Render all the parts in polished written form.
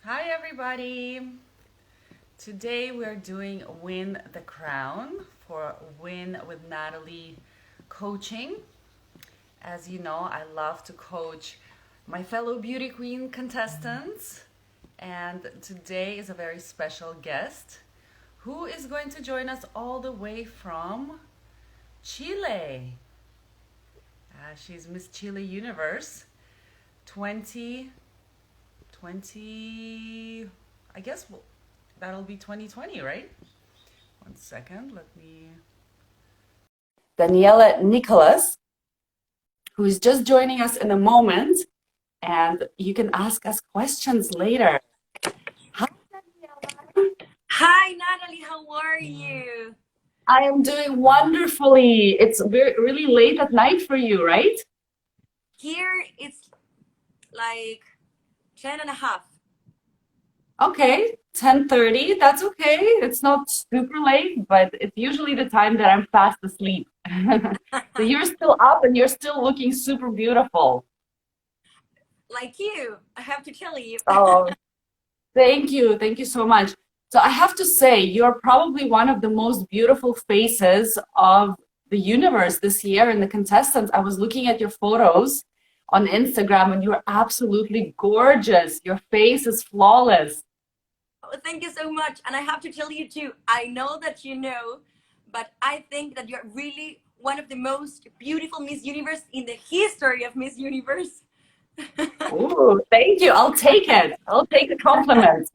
Hi, everybody. Today we're doing Win the Crown for Win with Natalie coaching. As you know, I love to coach my fellow beauty queen contestants, and today is a very special guest who is going to join us all the way from Chile. She's Miss Chile Universe 2020. I guess that'll be 2020, right? One second, let me. Daniela Nicholas, who is just joining us in a moment, and you can ask us questions later. Hi, Daniela. Hi, Natalie. How are you? I am doing wonderfully. It's really late at night for you, right? Here it's like 10 and a half. Okay, 10:30. That's okay. It's not super late, but it's usually the time that I'm fast asleep. So you're still up and you're still looking super beautiful. Like you, I have to tell you. Oh, thank you. Thank you so much. So I have to say, you're probably one of the most beautiful faces of the universe this year in the contestants. I was looking at your photos on Instagram and you're absolutely gorgeous. Your face is flawless. Oh, thank you so much. And I have to tell you too, I know that you know, but I think that you're really one of the most beautiful Miss Universe in the history of Miss Universe. Ooh, thank you. I'll take it. I'll take the compliment.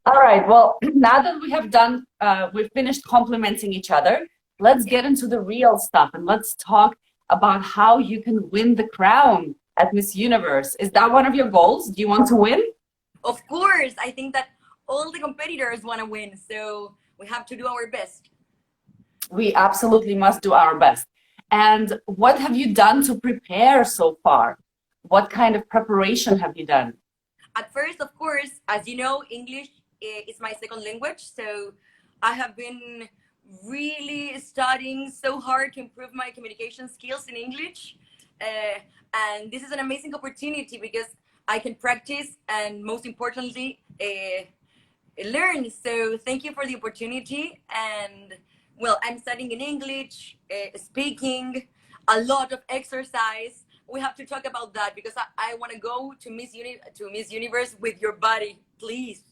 All right. Well, now that we've finished complimenting each other, let's get into the real stuff and let's talk about how you can win the crown at Miss Universe. Is that one of your goals? Do you want to win? Of course, I think that all the competitors want to win, so we have to do our best. We absolutely must do our best. And what have you done to prepare so far? What kind of preparation have you done? At first, of course, as you know, English is my second language, so I have been really studying so hard to improve my communication skills in English. Uh, and this is an amazing opportunity because I can practice and, most importantly, learn. So, thank you for the opportunity. And, well, I'm studying in English, speaking, a lot of exercise. We have to talk about that because I want to go to Miss Universe with your body, please.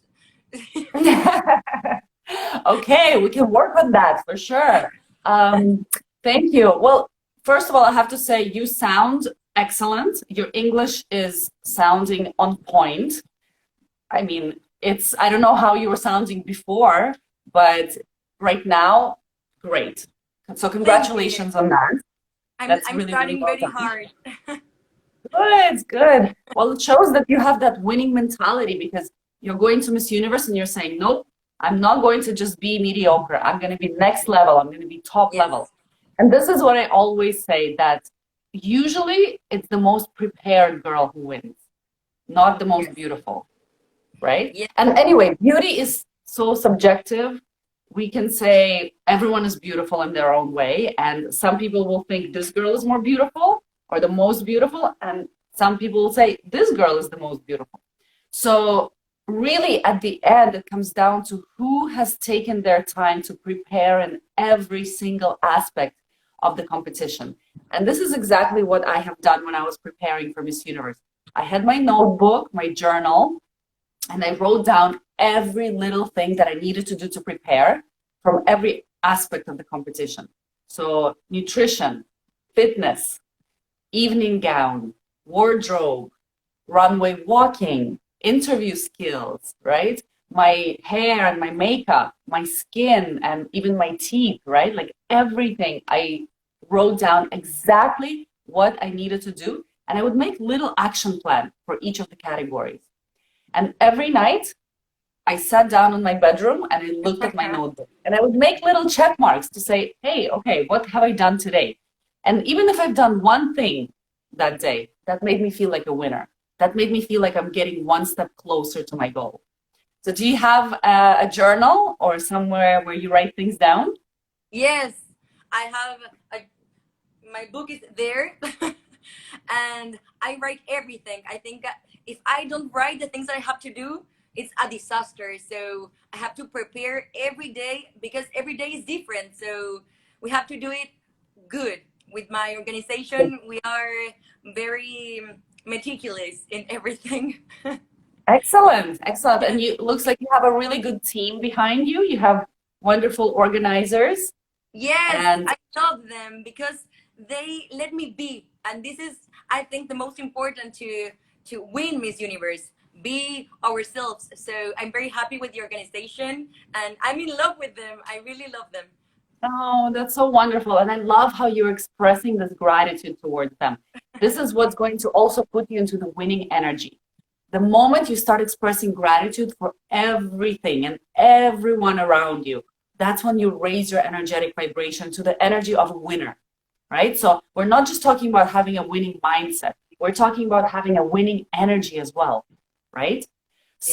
Okay, we can work on that for sure. Um, Thank you. Well, first of all, I have to say you sound excellent. Your English is sounding on point. I mean, I don't know how you were sounding before, but right now, great. So Thank you. congratulations on that. That's I'm really, really studying well very done. hard. Good, good. Well, it shows that you have that winning mentality because you're going to Miss Universe and you're saying, nope, I'm not going to just be mediocre. I'm going to be next level. I'm going to be top level. Yes. And this is what I always say that usually it's the most prepared girl who wins, not the most Yes. beautiful, right? Yes. And anyway, beauty is so subjective. We can say everyone is beautiful in their own way, and some people will think this girl is more beautiful or the most beautiful, and some people will say this girl is the most beautiful. So, really, at the end, it comes down to who has taken their time to prepare in every single aspect of the competition. And this is exactly what I have done when I was preparing for Miss Universe. I had my notebook, my journal, and I wrote down every little thing that I needed to do to prepare from every aspect of the competition. So, nutrition, fitness, evening gown, wardrobe, runway walking, interview skills, right? My hair and my makeup, my skin, and even my teeth, right? Like everything, I wrote down exactly what I needed to do. And I would make little action plan for each of the categories. And every night I sat down in my bedroom and I looked at my notebook and I would make little check marks to say, hey, okay, what have I done today? And even if I've done one thing that day, that made me feel like a winner. That made me feel like I'm getting one step closer to my goal. So, do you have a journal or somewhere where you write things down? Yes. I have a, my book is there, and I write everything. I think if I don't write the things that I have to do, it's a disaster. So I have to prepare every day because every day is different. So we have to do it good. With my organization, we are very meticulous in everything. Excellent, excellent. And Yes. you looks like you have a really good team behind you. You have wonderful organizers. Yes, And I love them because they let me be, and this is, I think, the most important to win Miss Universe. Be ourselves. So I'm very happy with the organization, and I'm in love with them. I really love them. oh, that's so wonderful. And I love how you're expressing this gratitude towards them. This is what's going to also put you into the winning energy. The moment you start expressing gratitude for everything and everyone around you, that's when you raise your energetic vibration to the energy of a winner, right? So we're not just talking about having a winning mindset, we're talking about having a winning energy as well, right? Yeah.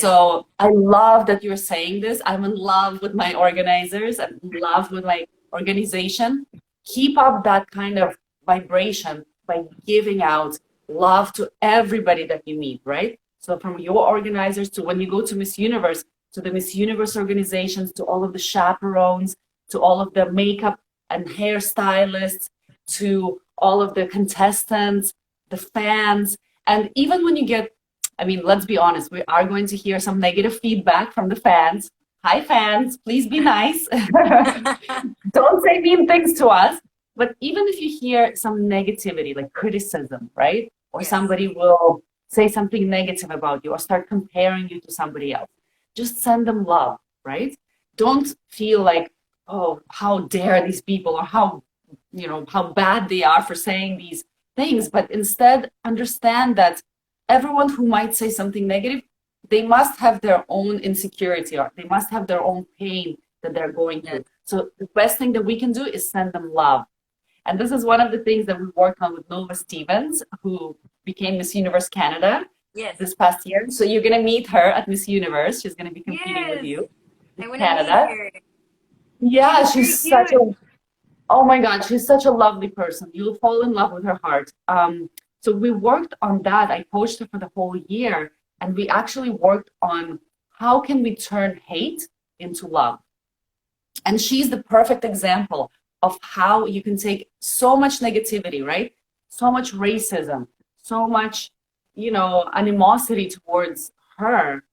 So I love that you're saying this. I'm in love with my organizers and in love with my organization. Keep up that kind of vibration by giving out love to everybody that you meet, right? So from your organizers to when you go to Miss Universe, to the Miss Universe organizations, to all of the chaperones, to all of the makeup and hairstylists, to all of the contestants, the fans, and even when you get, I mean, let's be honest, we are going to hear some negative feedback from the fans. Hi, fans, please be nice. Don't say mean things to us. But even if you hear some negativity, like criticism, right? Or Yes. somebody will say something negative about you or start comparing you to somebody else, just send them love, right? Don't feel like, oh, how dare these people or how, how bad they are for saying these things. But instead, understand that everyone who might say something negative, they must have their own insecurity or they must have their own pain that they're going Yes. through. So the best thing that we can do is send them love. And this is one of the things that we worked on with Nova Stevens, who became Miss Universe Canada Yes. this past year. So you're going to meet her at Miss Universe. She's going to be competing with Yes. you in I want to meet Canada. her. She Yeah, looks she's very such cute. a, oh my God, she's such a lovely person. You'll fall in love with her heart. So we worked on that. I coached her for the whole year, and we actually worked on how can we turn hate into love. And she's the perfect example of how you can take so much negativity, right? So much racism, so much, animosity towards her,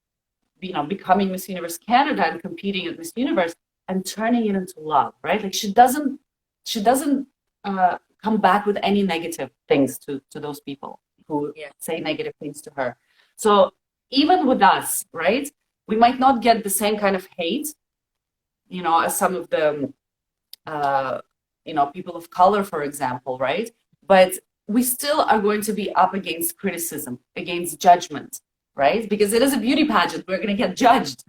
becoming Miss Universe Canada and competing at Miss Universe and turning it into love, right? Like she doesn't come back with any negative things to those people who Yeah. say negative things to her. So even with us, right? We might not get the same kind of hate, as some of the uh, people of color, for example, right? But we still are going to be up against criticism, against judgment, right? Because it is a beauty pageant. We're going to get judged.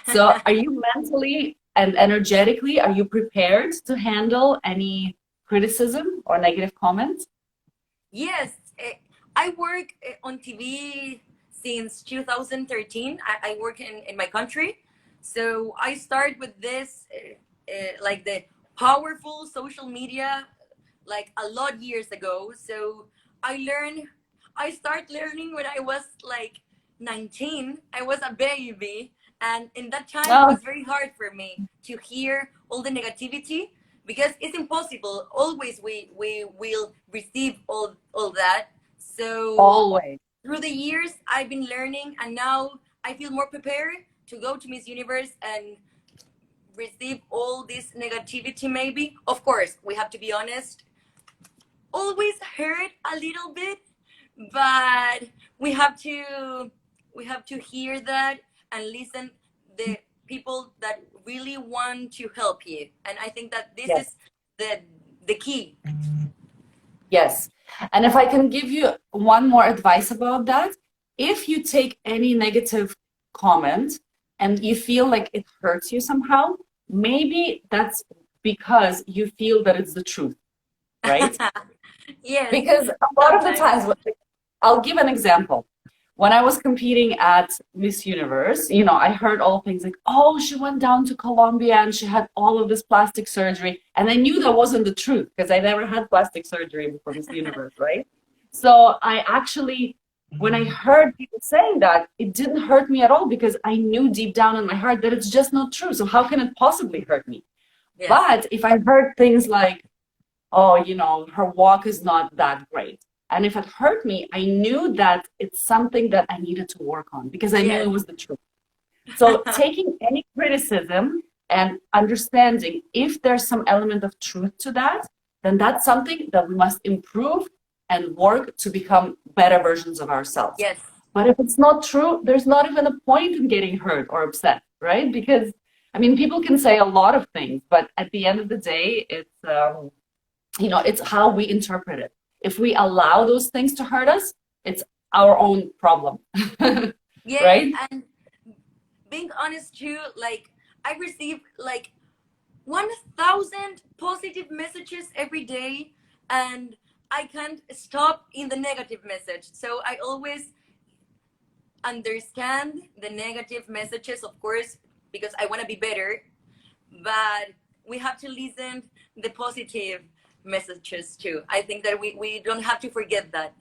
So are you mentally and energetically, are you prepared to handle any criticism or negative comments? Yes, I work on TV since 2013. I work in my country. So I start with this, like the powerful social media, like a lot years ago. So I start learning when I was like 19. I was a baby. And in that time, it Oh, was very hard for me to hear all the negativity because it's impossible. Always we will receive all that. So always. through the years, I've been learning, and now I feel more prepared to go to Miss Universe and receive all this negativity. Maybe, of course, we have to be honest. Always hurt a little bit, but we have to we have to hear that and listen the people that really want to help you, and I think that this Yes. is the key. Yes. And if I can give you one more advice about that, if you take any negative comment and you feel like it hurts you somehow, maybe that's because you feel that it's the truth, right? Yes, Because a lot of the sometimes. times, I'll give an example. When I was competing at Miss Universe, I heard all things like, oh, she went down to Colombia and she had all of this plastic surgery. And I knew that wasn't the truth because I never had plastic surgery before Miss Universe, right? So I actually when I heard people saying that, it didn't hurt me at all because I knew deep down in my heart that it's just not true. So how can it possibly hurt me? Yes. But if I heard things like, oh, her walk is not that great. And if it hurt me, I knew that it's something that I needed to work on because I knew Yes. it was the truth. So taking any criticism and understanding if there's some element of truth to that, then that's something that we must improve and work to become better versions of ourselves. Yes. But if it's not true, there's not even a point in getting hurt or upset, right? Because, I mean, people can say a lot of things, but at the end of the day, it's how we interpret it. If we allow those things to hurt us, it's our own problem, Yes, right? and being honest too, like I receive like 1,000 positive messages every day, and I can't stop in the negative message. So I always understand the negative messages, of course, because I want to be better, but we have to listen the positive messages too. I think that we don't have to forget that.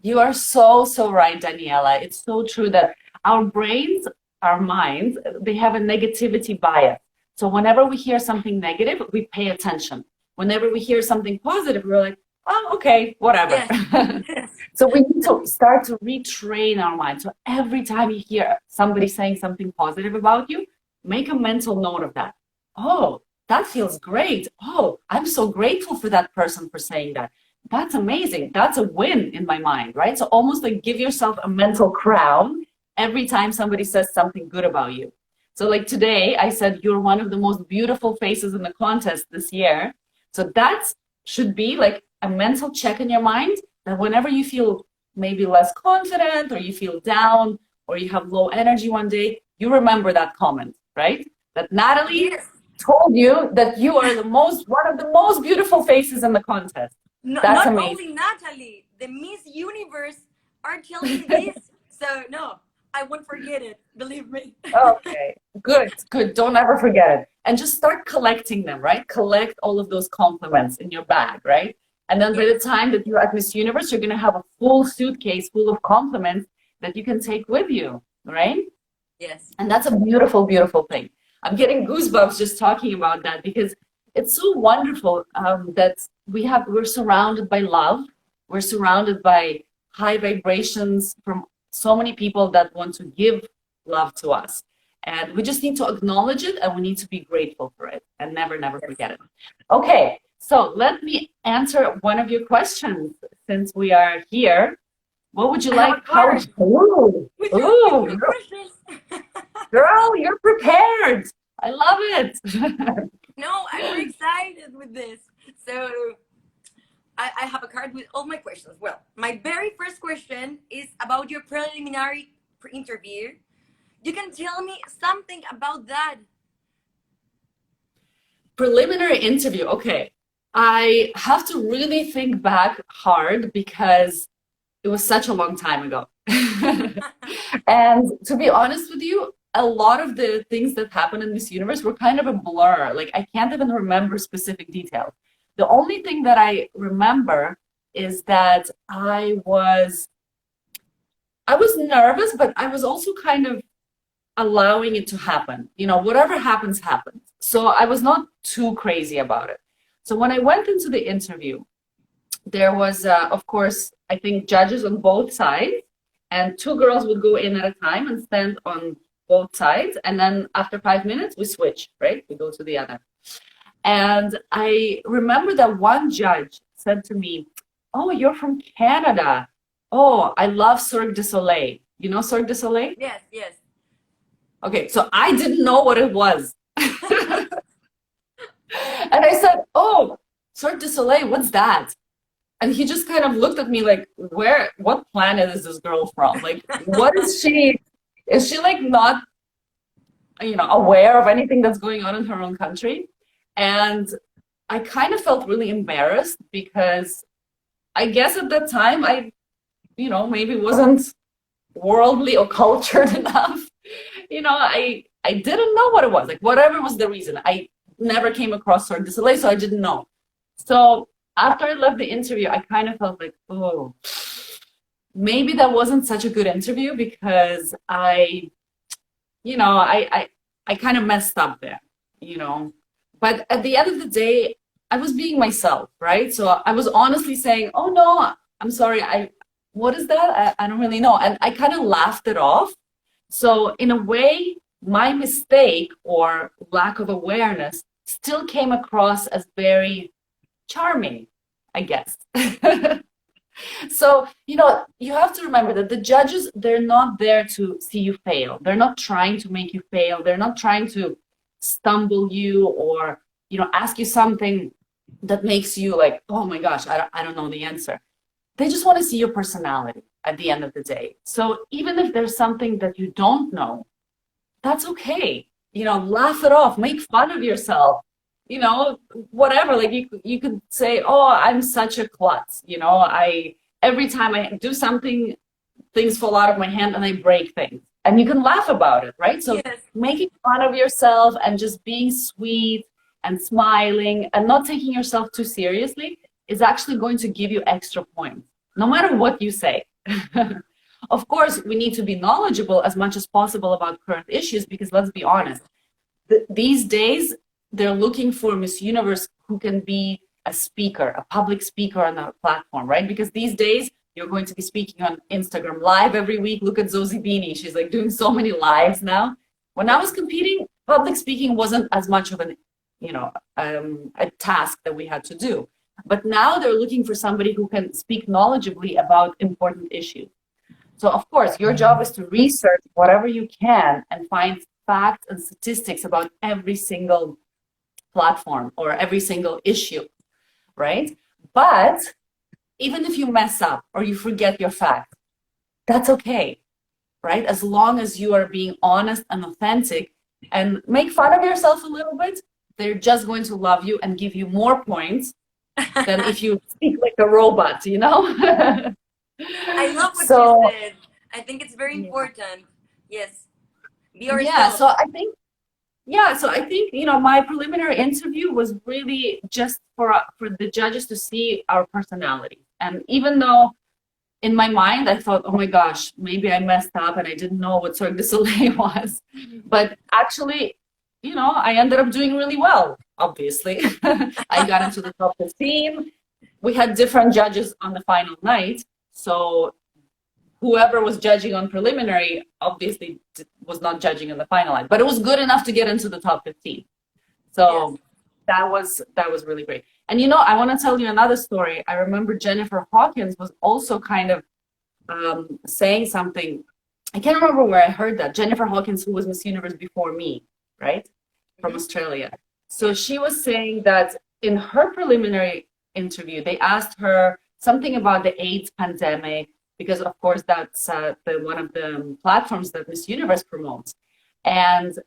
You are so, so right, Daniela. It's so true that our brains, our minds, they have a negativity bias. So whenever we hear something negative, we pay attention. Whenever we hear something positive, we're like, oh, okay, whatever. Yes. Yes. So we need to start to retrain our mind. So every time you hear somebody saying something positive about you, make a mental note of that. Oh, that feels great. Oh, I'm so grateful for that person for saying that. That's amazing. That's a win in my mind, right? So almost like give yourself a mental crown every time somebody says something good about you. So like today, I said, you're one of the most beautiful faces in the contest this year. So that should be like a mental check in your mind that whenever you feel maybe less confident or you feel down or you have low energy one day, you remember that comment, right? That Natalie Yes. told you that you are one of the most beautiful faces in the contest. No, That's not amazing. only Natalie, the Miss Universe are telling me this. So no, I won't forget it. Believe me. Okay, good, good. Don't ever forget it. And just start collecting them, right? Collect all of those compliments in your bag, right? And then by the Yes. time that you're at Miss Universe, you're going to have a full suitcase full of compliments that you can take with you, right? Yes. And that's a beautiful, beautiful thing. I'm getting goosebumps just talking about that because it's so wonderful that we're surrounded by love. We're surrounded by high vibrations from so many people that want to give love to us. And we just need to acknowledge it and we need to be grateful for it and never, never Yes. forget it. Okay, so let me answer one of your questions since we are here. What would you I have a like? How? card Ooh, with ooh, your questions. girl, you're prepared. I love it. No, I'm very excited with this. So I have a card with all my questions. Well, my very first question is about your preliminary interview. You can tell me something about that. Preliminary interview. Okay. I have to really think back hard because it was such a long time ago. And to be honest with you, a lot of the things that happened in this universe were kind of a blur. Like I can't even remember specific details. The only thing that I remember is that I was nervous, but I was also kind of allowing it to happen. Whatever happens, happens. So I was not too crazy about it. So when I went into the interview, there was, of course, I think judges on both sides, and two girls would go in at a time and stand on both sides. And then after 5 minutes, we switch, right? We go to the other. And I remember that one judge said to me, oh, you're from Canada. Oh, I love Cirque du Soleil. You know Cirque du Soleil? Yes, yes. Okay, so I didn't know what it was. And I said, oh, Cirque du Soleil, what's that? And he just kind of looked at me like, what planet is this girl from? Like, what is she like not, aware of anything that's going on in her own country? And I kind of felt really embarrassed because I guess at that time maybe wasn't worldly or cultured enough. I didn't know what it was. Like whatever was the reason, I never came across Cirque du Soleil, so I didn't know. So after I left the interview, I kind of felt like, oh, maybe that wasn't such a good interview because you know, I kind of messed up there, you know. But at the end of the day, I was being myself, right? So I was honestly saying, "Oh no, I'm sorry. What is that? I don't really know." And I kind of laughed it off. So in a way, my mistake or lack of awareness still came across as very charming, I guess. So, you know, you have to remember that the judges, they're not there to see you fail. They're not trying to make you fail. They're not trying to stumble you or, you know, ask you something that makes you like, oh my gosh, I don't know the answer. They just want to see your personality at the end of the day. So even if there's something that you don't know, that's okay. You know, laugh it off, make fun of yourself, you know, whatever. Like you could say, oh, I'm such a klutz. You know, every time I do something, things fall out of my hand and I break things. And you can laugh about it, right? So Yes. making fun of yourself and just being sweet and smiling and not taking yourself too seriously is actually going to give you extra points, no matter what you say. Of course, we need to be knowledgeable as much as possible about current issues because let's be honest, these days they're looking for Miss Universe who can be a speaker, a public speaker on a platform, right? Because these days you're going to be speaking on Instagram live every week. Look at Zoe Bini. She's like doing so many lives now. When I was competing, public speaking wasn't as much of an, you know, a task that we had to do. But now they're looking for somebody who can speak knowledgeably about important issues. So of course, your job is to research whatever you can and find facts and statistics about every single platform or every single issue, right? But even if you mess up or you forget your fact, that's okay, right? As long as you are being honest and authentic and make fun of yourself a little bit, they're just going to love you and give you more points than if you speak like a robot, you know? I love what you So, said. I think it's very yeah. important. Yes. Be Yeah, yourself. so I think Yeah, so I think, you know, my preliminary interview was really just for the judges to see our personality. And even though in my mind I thought, oh my gosh, maybe I messed up and I didn't know what Cirque du Soleil was. But actually, you know, I ended up doing really well, obviously. I got into the top 15. We had different judges on the final night. So whoever was judging on preliminary obviously was not judging in the final line, but it was good enough to get into the top 15. Yes. So that was really great. And you know, I want to tell you another story. I remember Jennifer Hawkins was also kind of saying something. I can't remember where I heard that. Jennifer Hawkins, who was Miss Universe before me, right? From Mhm. Australia. So Yes. she was saying that in her preliminary interview, they asked her something about the AIDS pandemic, because of course that's one of the platforms that Miss Universe promotes. And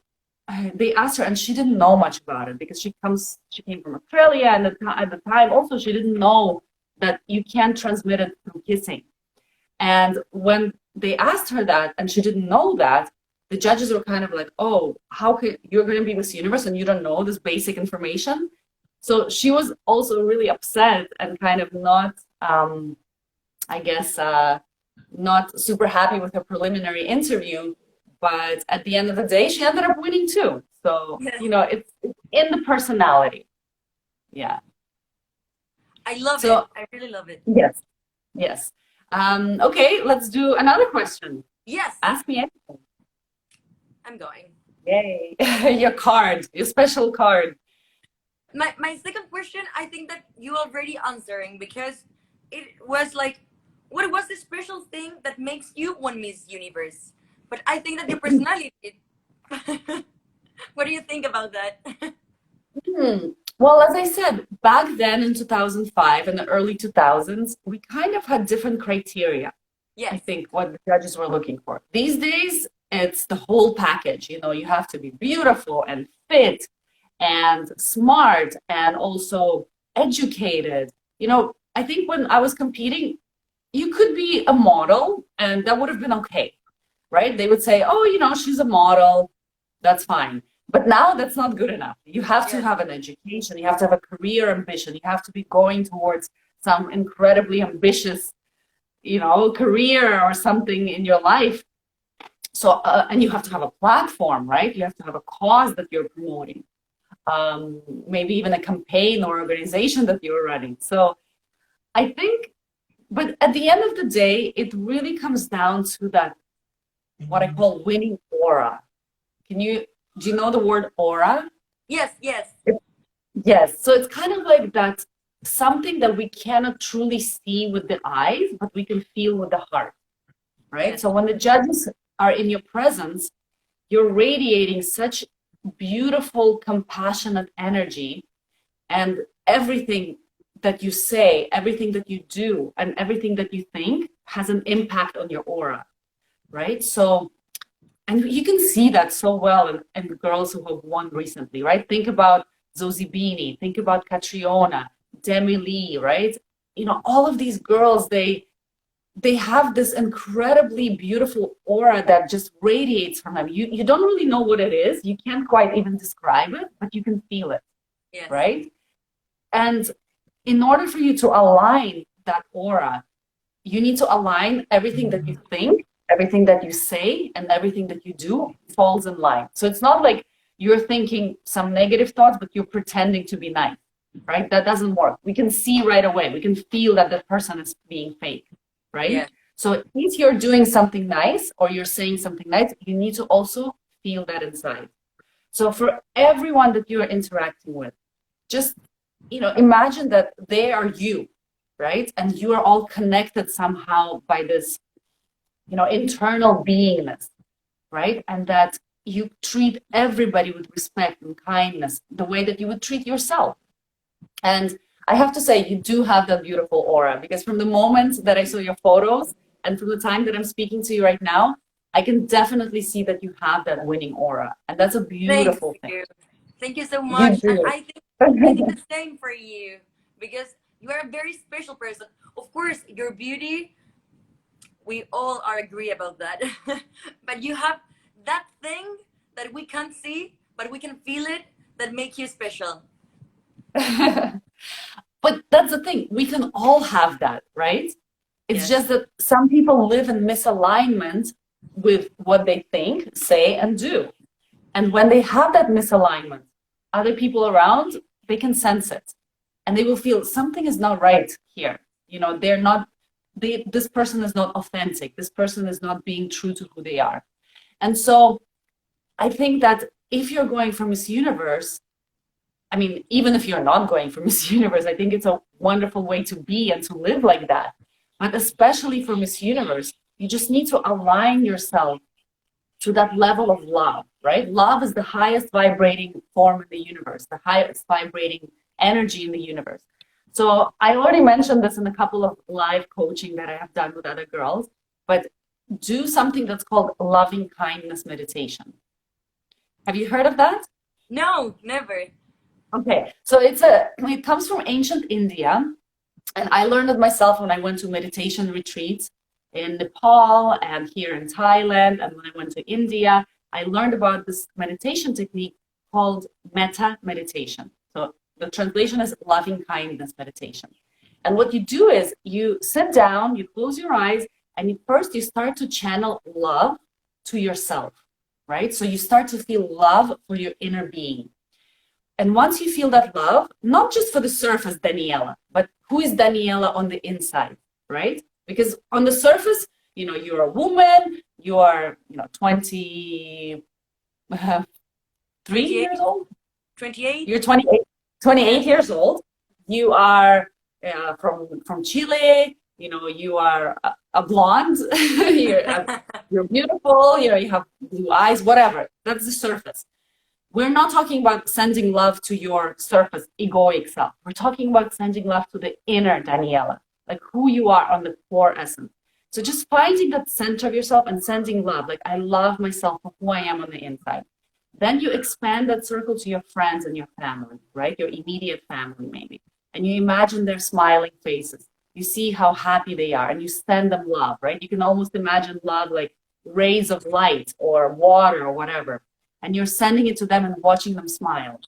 they asked her, and she didn't know much about it because she came from Australia, and at the time also she didn't know that you can't transmit it through kissing. And when they asked her that, and she didn't know that, the judges were kind of like, "Oh, how could you're going to be Miss Universe and you don't know this basic information?" So she was also really upset and kind of not, I guess, not super happy with her preliminary interview. But at the end of the day, she ended up winning too. So, Yes. you know, it's in the personality. Yeah. I love it. So, I really love it. yes, yes. Okay, let's do another question. Yes. Ask me anything. I'm going. Yay. Your card, your special card. My second question, I think that you already answering because it was like, what was the special thing that makes you one Miss Universe? But I think that your personality. What do you think about that? Hmm. Well, as I said, back then in 2005 and the early 2000s, we kind of had different criteria. I Yes. think what the judges were looking for. These days, it's the whole package. You know, you have to be beautiful and fit and smart and also educated. You know, I think when I was competing, you could be a model and that would have been okay, right? They would say, oh, you know, she's a model, that's fine. But now that's not good enough. You have to Yes. have an education, you have to have a career ambition, you have to be going towards some incredibly ambitious, career or something in your life. So, and you have to have a platform, right? You have to have a cause that you're promoting, maybe even a campaign or organization that you're running. So I think, but at the end of the day, it really comes down to that, what I call winning aura. Do you know the word aura? Yes, yes, Yes. So it's kind of like that, something that we cannot truly see with the eyes, but we can feel with the heart, right? yes, So when the judges are in your presence, you're radiating such beautiful, compassionate energy, and everything that you say, everything that you do, and everything that you think has an impact on your aura, right? So, and you can see that so well in the girls who have won recently, right? Think about Zozibini, think about Catriona, Demi Lee, right? All of these girls, they have this incredibly beautiful aura that just radiates from them. You don't really know what it is. You can't quite even describe it, but you can feel it, yes, right? And in order for you to align that aura, you need to align everything that you think, everything that you say, and everything that you do falls in line. So it's not like you're thinking some negative thoughts, but you're pretending to be nice, right? That doesn't work. We can see right away. We can feel that the person is being fake, right? yes, So if you're doing something nice or you're saying something nice, you need to also feel that inside. So for everyone that you're interacting with, just imagine that they are you, right? And you are all connected somehow by this internal beingness, right? And that you treat everybody with respect and kindness, the way that you would treat yourself. And I have to say, you do have that beautiful aura, because from the moment that I saw your photos and from the time that I'm speaking to you right now, I can definitely see that you have that winning aura, and that's a thank beautiful thing. you, thank you so You much. And do. I think the same for you, because you are a very special person. Of course, your beauty, we all are agree about that. But you have that thing that we can't see, but we can feel it, that make you special. But that's the thing, we can all have that, right? It's Yes, just that some people live in misalignment with what they think, say, and do. And when they have that misalignment, other people around, they can sense it. And they will feel something is not right here. They're not, this person is not authentic. This person is not being true to who they are. And so I think that if you're going for Miss Universe, I mean, even if you're not going for Miss Universe, I think it's a wonderful way to be and to live like that. But especially for Miss Universe, you just need to align yourself to that level of love, right? Love is the highest vibrating form in the universe, the highest vibrating energy in the universe. So I already mentioned this in a couple of live coaching that I have done with other girls, but do something that's called loving kindness meditation. Have you heard of that? no, never. Okay, so it comes from ancient India, and I learned it myself when I went to meditation retreats in Nepal and here in Thailand. And when I went to India, I learned about this meditation technique called metta meditation. So the translation is loving kindness meditation. And what you do is you sit down, you close your eyes, and first you start to channel love to yourself, right? So you start to feel love for your inner being. And once you feel that love, not just for the surface, Daniela, but who is Daniela on the inside, right? Because on the surface, you're a woman, you are, 23 28, years old. 28. You're 28, Yes. 28 years old. You are from Chile. You are a blonde. You're beautiful. You have blue eyes. Whatever. That's the surface. We're not talking about sending love to your surface egoic self. We're talking about sending love to the inner Daniela, like who you are on the core essence. So just finding that center of yourself and sending love, like I love myself for who I am on the inside. Then you expand that circle to your friends and your family, right? Your immediate family, maybe. And you imagine their smiling faces. You see how happy they are and you send them love, right? You can almost imagine love like rays of light or water or whatever. And you're sending it to them and watching them smile.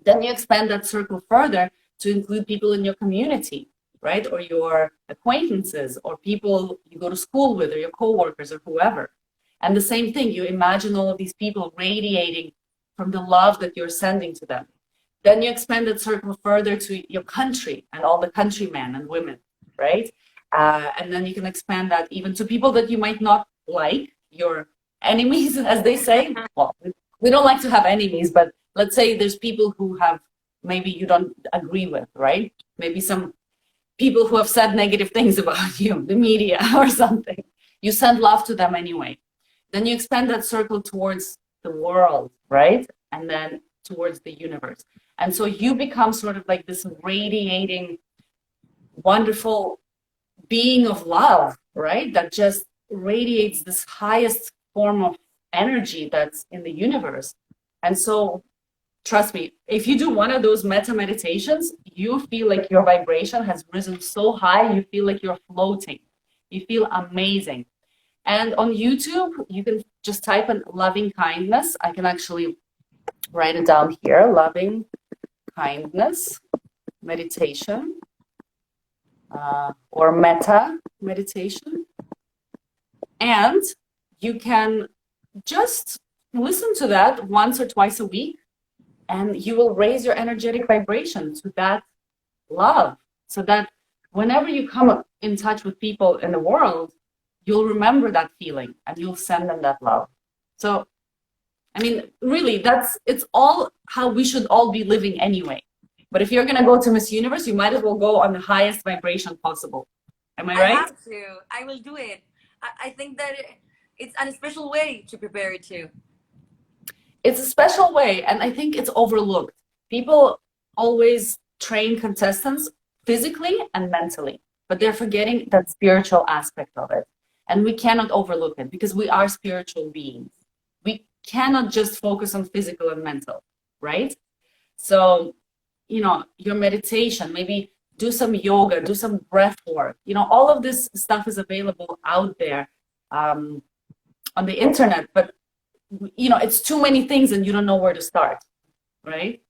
Then you expand that circle further to include people in your community. right? Or your acquaintances, or people you go to school with, or your coworkers, or whoever. And the same thing, you imagine all of these people radiating from the love that you're sending to them. Then you expand that circle further to your country and all the countrymen and women, right? And then you can expand that even to people that you might not like, your enemies, as they say. Well, we don't like to have enemies, but let's say there's people who have maybe you don't agree with, right? Maybe some people who have said negative things about you, the media or something. You send love to them anyway. Then you expand that circle towards the world, right? And then towards the universe. And so you become sort of like this radiating, wonderful being of love, right? That just radiates this highest form of energy that's in the universe. And so, trust me, if you do one of those metta meditations, you feel like your vibration has risen so high, you feel like you're floating. You feel amazing. And on YouTube, you can just type in loving kindness. I can actually write it down here, loving kindness meditation, or metta meditation. And you can just listen to that once or twice a week, and you will raise your energetic vibration to that love, so that whenever you come in touch with people in the world, you'll remember that feeling and you'll send them that love. So, I mean, really, it's all how we should all be living anyway. But if you're going to go to Miss Universe, you might as well go on the highest vibration possible. Am I right? I have to. I will do it. I think that it's a special way to prepare it too. It's a special way, and I think it's overlooked. People always train contestants physically and mentally, but they're forgetting that spiritual aspect of it. And we cannot overlook it because we are spiritual beings. We cannot just focus on physical and mental, right? So, your meditation, maybe do some yoga, do some breath work. All of this stuff is available out there on the internet, but it's too many things and you don't know where to start, right?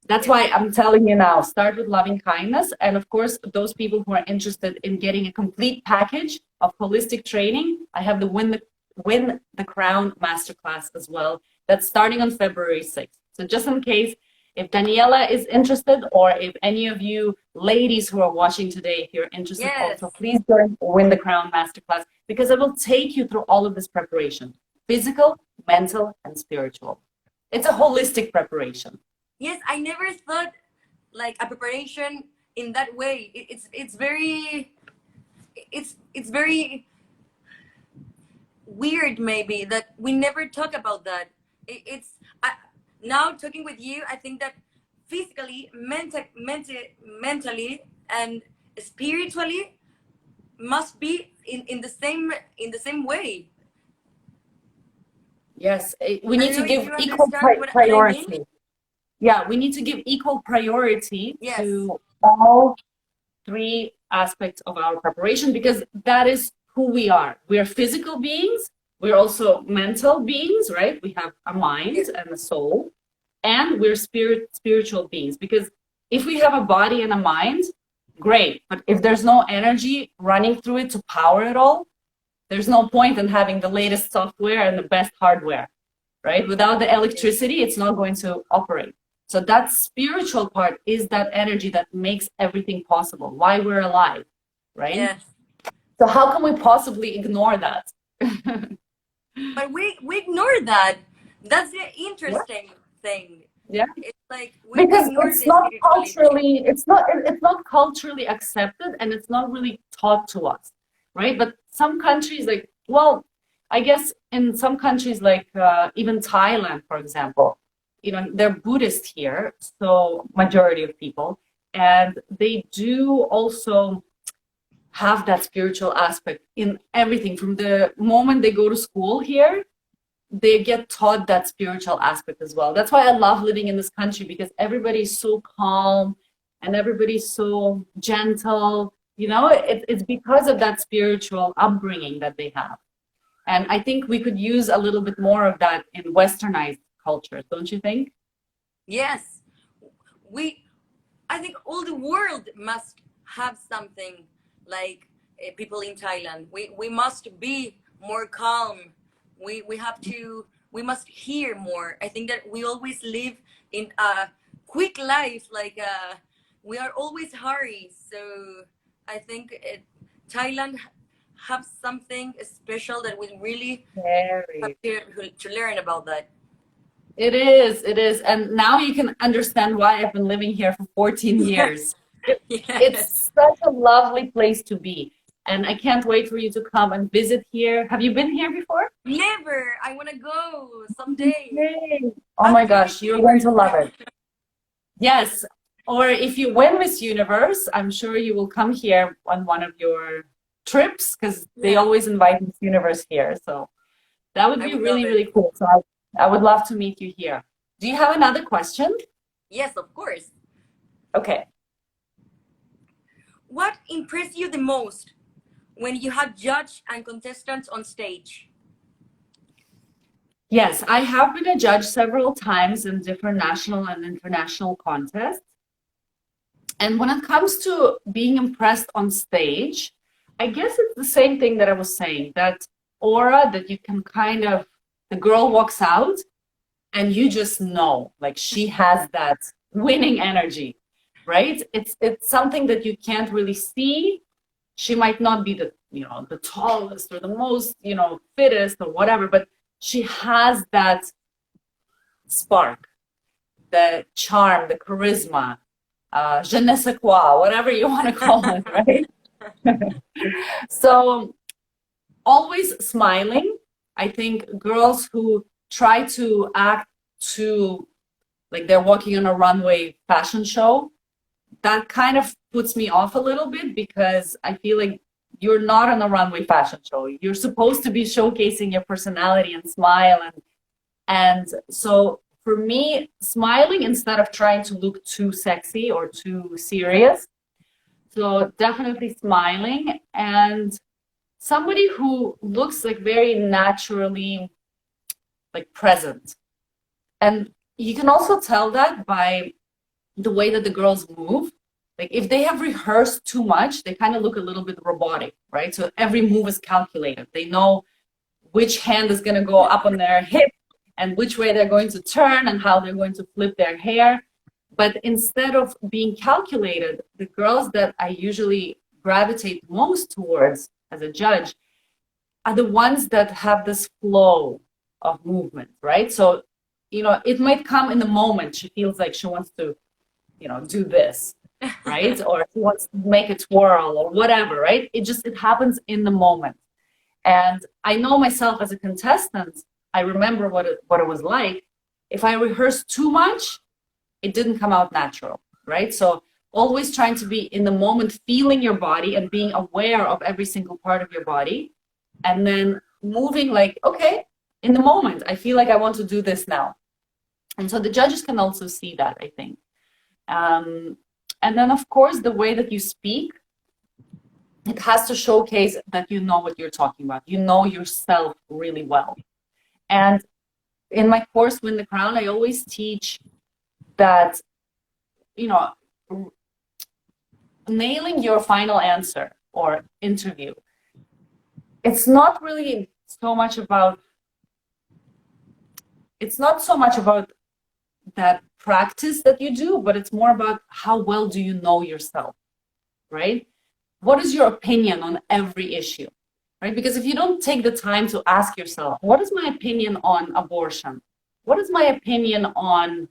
That's why I'm telling you now, start with loving kindness. And of course, those people who are interested in getting a complete package of holistic training, I have the Win the Crown Masterclass as well. That's starting on February 6th. So just in case, if Daniela is interested, or if any of you ladies who are watching today, if you're interested, Yes. also please join Win the Crown Masterclass, because it will take you through all of this preparation. Physical, mental, and spiritual. It's a holistic preparation. Yes, I never thought like a preparation in that way. It's very weird maybe that we never talk about that. Now talking with you, I think that physically, mentally, and spiritually must be in the same way. Yes, we need to give equal what priority. I mean? Yeah, we need to give equal priority Yes. to all three aspects of our preparation, because that is who we are. We are physical beings. We're also mental beings, right? We have a mind and a soul, and we're spiritual beings. Because if we have a body and a mind, great. But if there's no energy running through it to power it all, there's no point in having the latest software and the best hardware, right? Without the electricity, it's not going to operate. So that spiritual part is that energy that makes everything possible, why we're alive, right? Yes. So how can we possibly ignore that? But we ignore that. That's the interesting thing. Yeah. It's like we Because ignore it's the not spirituality. culturally, it's not culturally accepted, and it's not really taught to us, right? But some countries, like, well, I guess in some countries, like even Thailand, for example, they're Buddhist here, so majority of people, and they do also have that spiritual aspect in everything. From the moment they go to school here, they get taught that spiritual aspect as well. That's why I love living in this country, because everybody's so calm and everybody's so gentle. It's because of that spiritual upbringing that they have. And I think we could use a little bit more of that in westernized cultures, don't you think? Yes. I think all the world must have something like people in Thailand. We must be more calm. We have to, we must hear more. I think that we always live in a quick life, like we are always hurry. So I think Thailand have something special that we really have Very. to learn about that. It is, it is. And now you can understand why I've been living here for 14 years. Yes. It's such a lovely place to be. And I can't wait for you to come and visit here. Have you been here before? Never. I want to go someday Yay. Oh my after gosh, Miss you're going Universe. to love it. Yes. Or if you win Miss Universe, I'm sure you will come here on one of your trips because they Yeah, always invite Miss Universe here. So that would I be would love really, it. really cool. So I would love to meet you here. Do you have another question? Yes, of course. Okay. What impressed you the most when you had judge and contestants on stage? Yes, I have been a judge several times in different national and international contests. And when it comes to being impressed on stage, I guess it's the same thing that I was saying, that aura that you can kind of, the girl walks out and you just know, like she has that winning energy, right? It's something that you can't really see. She might not be the, the tallest or the most, fittest or whatever, but she has that spark, the charm, the charisma, je ne sais quoi, whatever you want to call it, right? So always smiling. I think girls who try to act to like they're walking on a runway fashion show, that kind of puts me off a little bit because I feel like you're not on a runway fashion show. You're supposed to be showcasing your personality and smile and so for me, smiling instead of trying to look too sexy or too serious. So definitely smiling and somebody who looks like very naturally like present. And you can also tell that by the way that the girls move. Like if they have rehearsed too much, they kind of look a little bit robotic, right? So every move is calculated. They know which hand is going to go up on their hip and which way they're going to turn and how they're going to flip their hair. But instead of being calculated, the girls that I usually gravitate most towards as a judge are the ones that have this flow of movement, right? So, it might come in the moment. She feels like she wants to, do this, right? Or she wants to make a twirl or whatever, right? It happens in the moment. And I know myself as a contestant, I remember what it was like. If I rehearsed too much, it didn't come out natural, right? So always trying to be in the moment, feeling your body and being aware of every single part of your body. And then moving like, okay, in the moment, I feel like I want to do this now. And so the judges can also see that, I think. And then, of course, the way that you speak, it has to showcase that you know what you're talking about. You know yourself really well. And in my course, Win the Crown, I always teach that, nailing your final answer or interview, it's not really so much about, it's not so much about that practice that you do, but it's more about how well do you know yourself, right? What is your opinion on every issue, right? Because if you don't take the time to ask yourself, what is my opinion on abortion? What is my opinion on,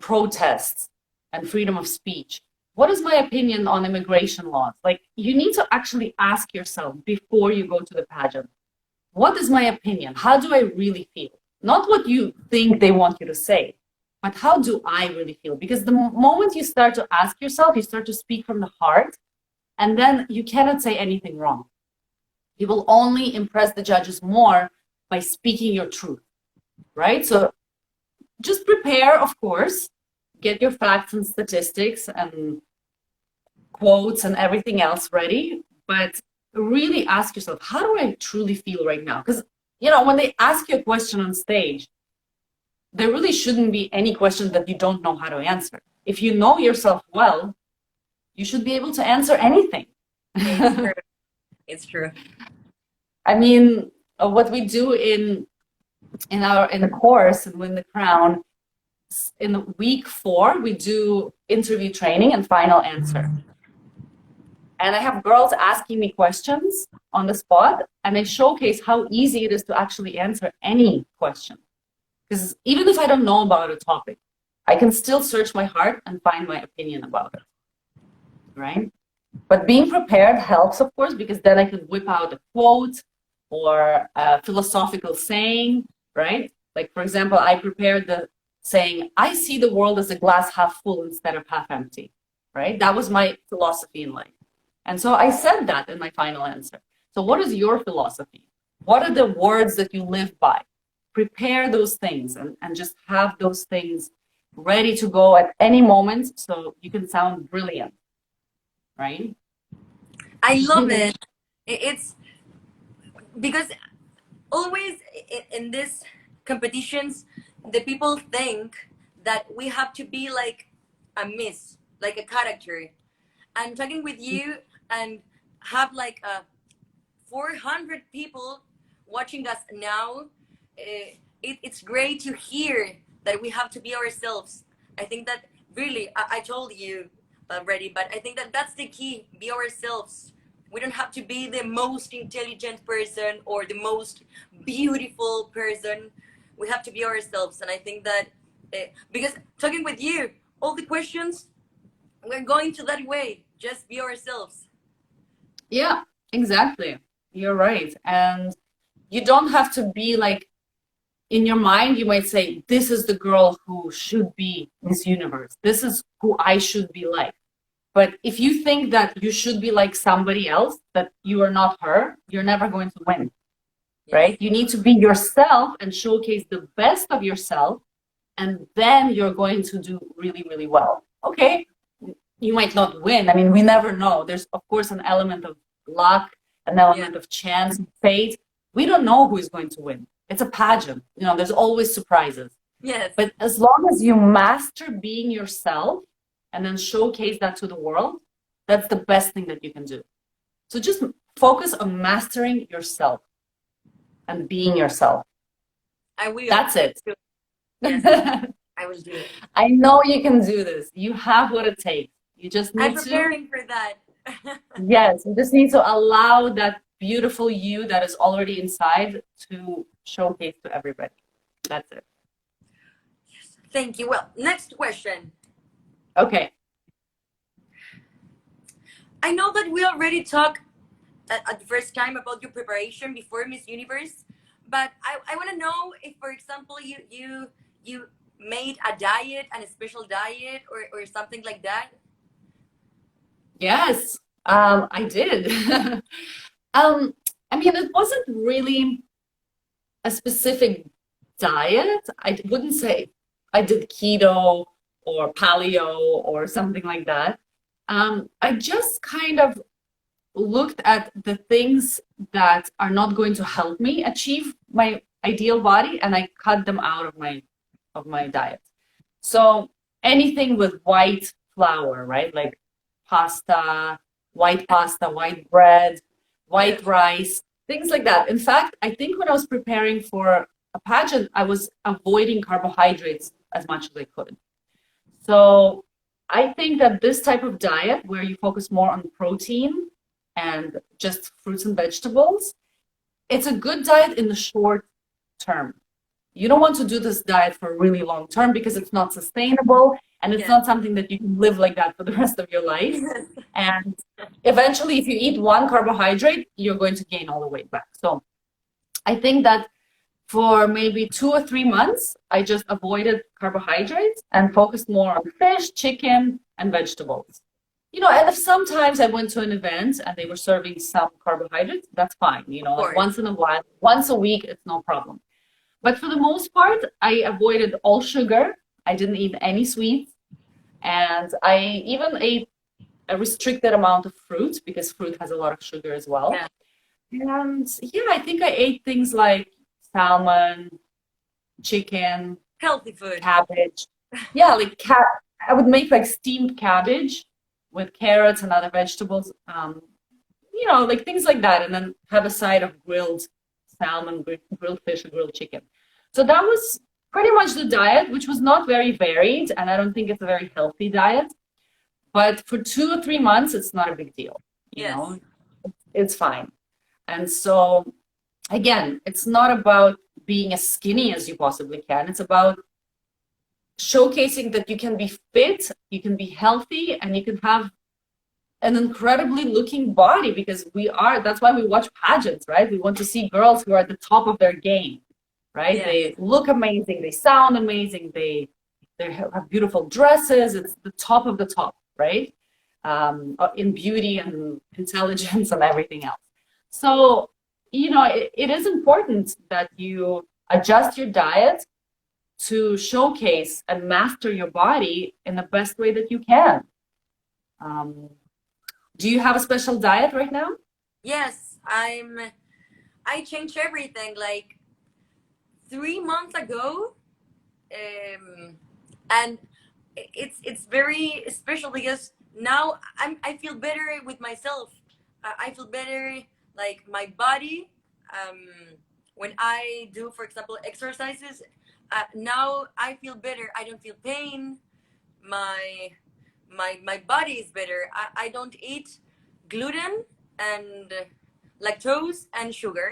protests and freedom of speech? What is my opinion on immigration laws? Like, you need to actually ask yourself before you go to the pageant, what is my opinion? How do I really feel? Not what you think they want you to say, but how do I really feel? Because the moment you start to ask yourself, you start to speak from the heart, and then you cannot say anything wrong. You will only impress the judges more by speaking your truth, right? So just prepare, of course, get your facts and statistics and quotes and everything else ready, but really ask yourself, how do I truly feel right now? Because, when they ask you a question on stage, there really shouldn't be any question that you don't know how to answer. If you know yourself well, you should be able to answer anything. It's true. It's true. I mean, what we do in the course and Win the Crown, in the week 4, we do interview training and final answer. And I have girls asking me questions on the spot, and I showcase how easy it is to actually answer any question. Because even if I don't know about a topic, I can still search my heart and find my opinion about it, right? But being prepared helps, of course, because then I can whip out a quote or a philosophical saying, right? Like, for example, I prepared the saying, I see the world as a glass half full instead of half empty, right? That was my philosophy in life. And so I said that in my final answer. So what is your philosophy? What are the words that you live by? Prepare those things and just have those things ready to go at any moment so you can sound brilliant, right? I love it. It's because always in these competitions, the people think that we have to be like a miss, like a character. I'm talking with you and have like 400 people watching us now. It's great to hear that we have to be ourselves. I think that really, I told you already, but I think that that's the key. Be ourselves. We don't have to be the most intelligent person or the most beautiful person. We have to be ourselves. And I think that because talking with you, all the questions, we're going to that way. Just be ourselves. Yeah, exactly. You're right. And you don't have to be like, in your mind, you might say, this is the girl who should be Miss Universe. This is who I should be like. But if you think that you should be like somebody else, that you are not her, you're never going to win, Yes. right? You need to be yourself and showcase the best of yourself, and then you're going to do really, really well. Okay, you might not win. I mean, we never know. There's, of course, an element of luck, an element of chance, fate. We don't know who is going to win. It's a pageant. You know, there's always surprises. Yes. But as long as you master being yourself and then showcase that to the world, that's the best thing that you can do. So just focus on mastering yourself and being yourself. I will. That's it. Yes, I will do it. I know you can do this. You have what it takes. You just I'm need preparing for that. yes, you just need to allow that beautiful you that is already inside to showcase to everybody. That's it. Thank you. Well, next question. Okay. I know that we already talked at the first time about your preparation before Miss Universe, but I want to know if, for example, you made a diet and a special diet or something like that. Yes, I did. I mean, it wasn't really a specific diet. I wouldn't say I did keto or paleo or something like that. I just kind of looked at the things that are not going to help me achieve my ideal body, and I cut them out of my diet. So anything with white flour, right? Like pasta, white bread, white rice, things like that. In fact, I think when I was preparing for a pageant, I was avoiding carbohydrates as much as I could. So I think that this type of diet where you focus more on protein and just fruits and vegetables, it's a good diet in the short term. You don't want to do this diet for a really long term because it's not sustainable and it's not something that you can live like that for the rest of your life. And eventually, if you eat one carbohydrate, you're going to gain all the weight back. So I think that for maybe 2 or 3 months, I just avoided carbohydrates and focused more on fish, chicken, and vegetables. You know, and if sometimes I went to an event and they were serving some carbohydrates, that's fine. You know, like once in a while, once a week, it's no problem. But for the most part, I avoided all sugar. I didn't eat any sweets. And I even ate a restricted amount of fruit because fruit has a lot of sugar as well. Yeah. And yeah, I think I ate things like salmon, chicken, Healthy food. cabbage. Yeah, like I would make like steamed cabbage with carrots and other vegetables, like things like that, and then have a side of grilled salmon, grilled fish, or grilled chicken. So that was pretty much the diet, which was not very varied, and I don't think it's a very healthy diet. But for 2 or 3 months, it's not a big deal. Yes. It's fine. And so, again, it's not about being as skinny as you possibly can. It's about showcasing that you can be fit, you can be healthy, and you can have an incredibly looking body, because that's why we watch pageants, right? We want to see girls who are at the top of their game, right? Yes. They look amazing, they sound amazing, they have beautiful dresses. It's the top of the top, right? In beauty and intelligence and everything else. So, it is important that you adjust your diet to showcase and master your body in the best way that you can. Do you have a special diet right now? Yes, I changed everything like 3 months ago, and it's very special because now I feel better with myself. I feel better, like my body. When I do, for example, exercises, now I feel better. I don't feel pain. My body is better. I don't eat gluten and lactose and sugar.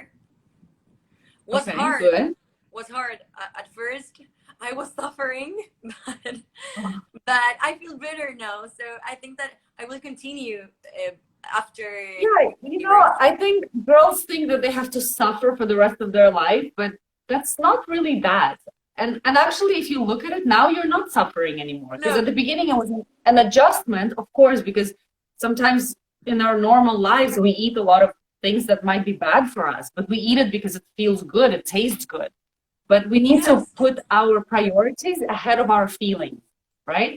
Was Okay, hard. good. Was hard at first. I was suffering, but but I feel better now. So I think that I will continue after. Yeah, I think girls think that they have to suffer for the rest of their life, but that's not really that. And actually, if you look at it now, you're not suffering anymore. Because No. at the beginning, it was an adjustment, of course, because sometimes in our normal lives, we eat a lot of things that might be bad for us, but we eat it because it feels good, it tastes good. But we need to Yes. put our priorities ahead of our feelings, right?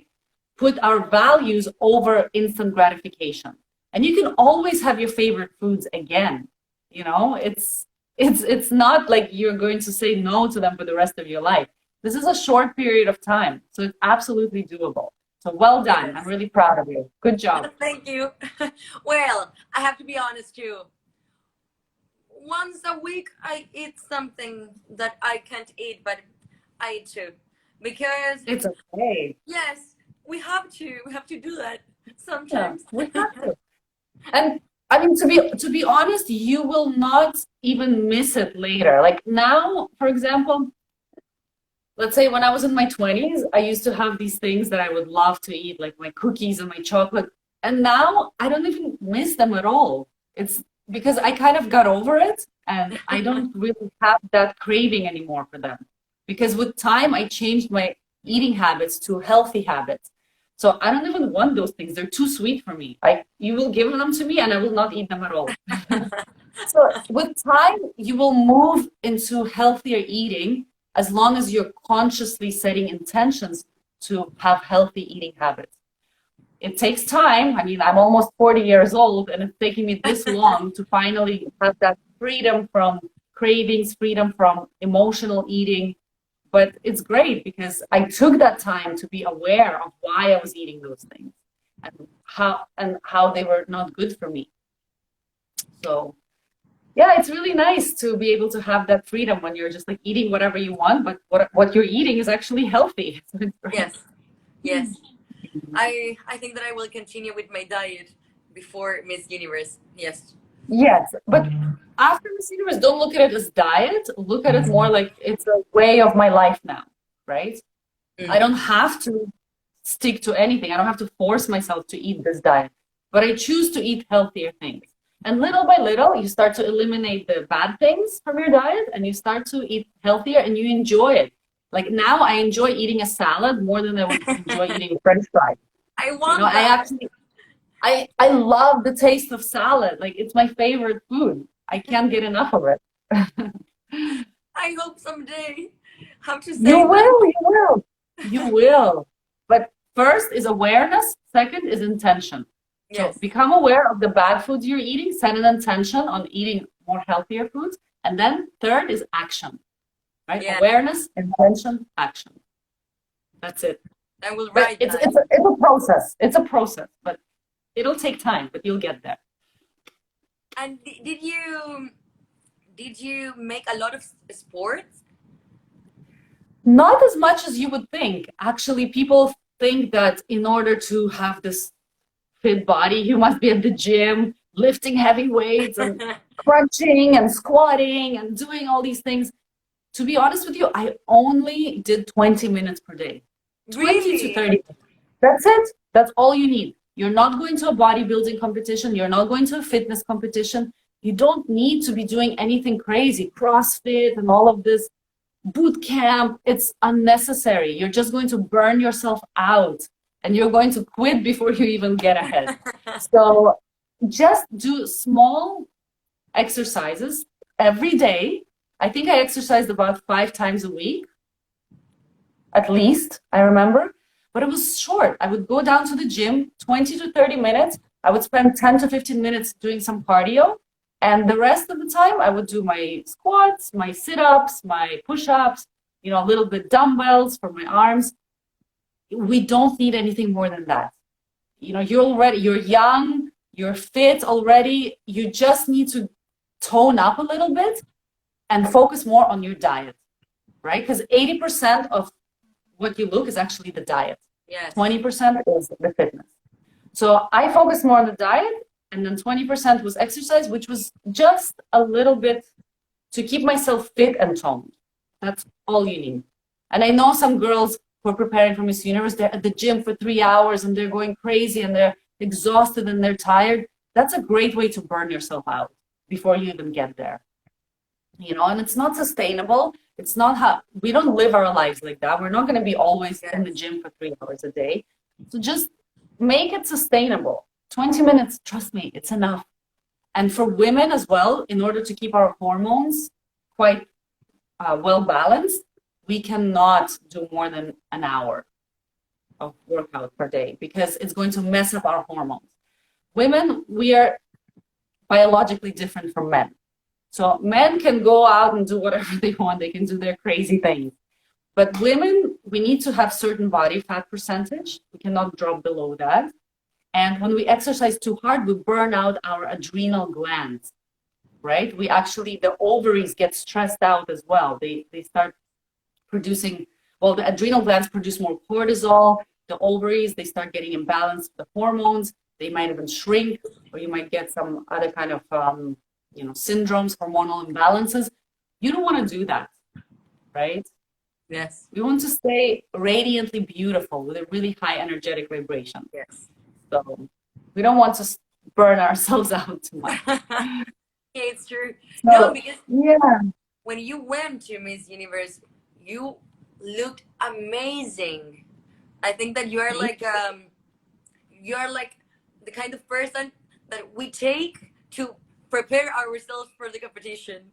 Put our values over instant gratification. And you can always have your favorite foods again. It's not like you're going to say no to them for the rest of your life. This is a short period of time, so it's absolutely doable. So well done. Yes. I'm really proud of you. Good job. Thank you. Well, I have to be honest too. Once a week, I eat something that I can't eat, but I eat too, because It's okay. yes, we have to. We have to do that Yeah, sometimes. we have to. And I mean, to be honest, you will not even miss it later. Like now, for example, let's say when I was in my 20s, I used to have these things that I would love to eat, like my cookies and my chocolate. And now I don't even miss them at all. It's because I kind of got over it, and I don't really have that craving anymore for them. Because with time, I changed my eating habits to healthy habits. So I don't even want those things. They're too sweet for me. You will give them to me and I will not eat them at all. So with time, you will move into healthier eating as long as you're consciously setting intentions to have healthy eating habits. It takes time. I mean, I'm almost 40 years old, and it's taking me this long to finally have that freedom from cravings, freedom from emotional eating. But it's great because I took that time to be aware of why I was eating those things and how they were not good for me. So yeah, it's really nice to be able to have that freedom when you're just like eating whatever you want, but what you're eating is actually healthy. So it's great. Yes, yes. I think that I will continue with my diet before Miss Universe. Yes. Yes, but after Miss Universe, don't look at it as diet. Look at it more like it's a way of my life now, right? I don't have to stick to anything. I don't have to force myself to eat this diet, but I choose to eat healthier things. And little by little, you start to eliminate the bad things from your diet and you start to eat healthier and you enjoy it. Like now, I enjoy eating a salad more than I would enjoy eating French fries. I want I that. actually I love the taste of salad. Like it's my favorite food. I can't get enough of it. I hope someday. How to say You that? will, you will. You will. But first is awareness, second is intention. Yes. So become aware of the bad foods you're eating, set an intention on eating more healthier foods, and then third is action. Right? Yeah. Awareness, intention, action. That's it. I will But write it's that. it's a process. It's a process, but it'll take time, but you'll get there. And did you make a lot of sports? Not as much as you would think. Actually, people think that in order to have this fit body, you must be at the gym, lifting heavy weights and crunching and squatting and doing all these things. To be honest with you, I only did 20 minutes per day. 20 to 30 Really? minutes. That's it. That's all you need. You're not going to a bodybuilding competition. You're not going to a fitness competition. You don't need to be doing anything crazy, CrossFit and all of this boot camp. It's unnecessary. You're just going to burn yourself out and you're going to quit before you even get ahead. So just do small exercises every day. I think I exercised about 5 times a week, at least, I remember. But it was short. I would go down to the gym, 20 to 30 minutes. I would spend 10 to 15 minutes doing some cardio. And the rest of the time, I would do my squats, my sit-ups, my push-ups, a little bit dumbbells for my arms. We don't need anything more than that. You're young, you're fit already. You just need to tone up a little bit and focus more on your diet, right? Because 80% of what you look is actually the diet. Yes. 20% is the fitness. So I focused more on the diet, and then 20% was exercise, which was just a little bit to keep myself fit and toned. That's all you need. And I know some girls who are preparing for Miss Universe, they're at the gym for 3 hours and they're going crazy and they're exhausted and they're tired. That's a great way to burn yourself out before you even get there. And it's not sustainable. It's not how we don't live our lives like that. We're not going to be always in the gym for 3 hours a day. So just make it sustainable. 20 minutes, trust me, it's enough. And for women as well, in order to keep our hormones quite well balanced, we cannot do more than an hour of workout per day because it's going to mess up our hormones. Women, we are biologically different from men. So men can go out and do whatever they want. They can do their crazy things. But women, we need to have certain body fat percentage. We cannot drop below that. And when we exercise too hard, we burn out our adrenal glands, right? The ovaries get stressed out as well. They start producing, the adrenal glands produce more cortisol. The ovaries, they start getting imbalanced with the hormones. They might even shrink, or you might get some other kind of syndromes, hormonal imbalances. You don't want to do that, right? Yes. We want to stay radiantly beautiful with a really high energetic vibration. Yes. So we don't want to burn ourselves out too much. Yeah, it's true. So, No, because yeah. when you went to Miss Universe, you looked amazing. I think that you are like the kind of person that we take to prepare ourselves for the competition.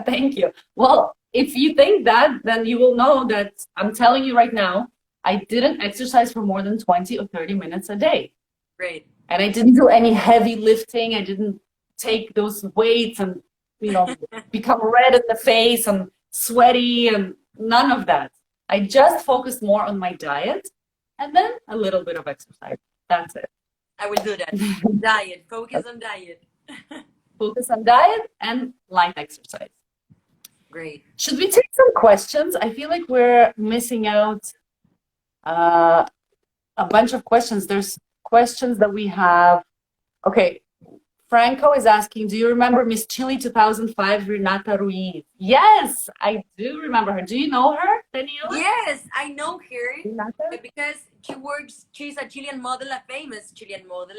Thank you. Well, if you think that, then you will know that I'm telling you right now, I didn't exercise for more than 20 or 30 minutes a day. Great. And I didn't do any heavy lifting. I didn't take those weights and, become red in the face and sweaty and none of that. I just focused more on my diet and then a little bit of exercise. That's it. I will do that. Diet. Focus on diet. Focus on diet and light exercise. Great. Should we take some questions? I feel like we're missing out a bunch of questions. There's questions that we have. Okay, Franco is asking, do you remember Miss Chile 2005, Renata Ruiz? Yes, I do remember her. Do you know her, Daniela? Yes, I know her Renata? because she's a Chilean model, a famous Chilean model.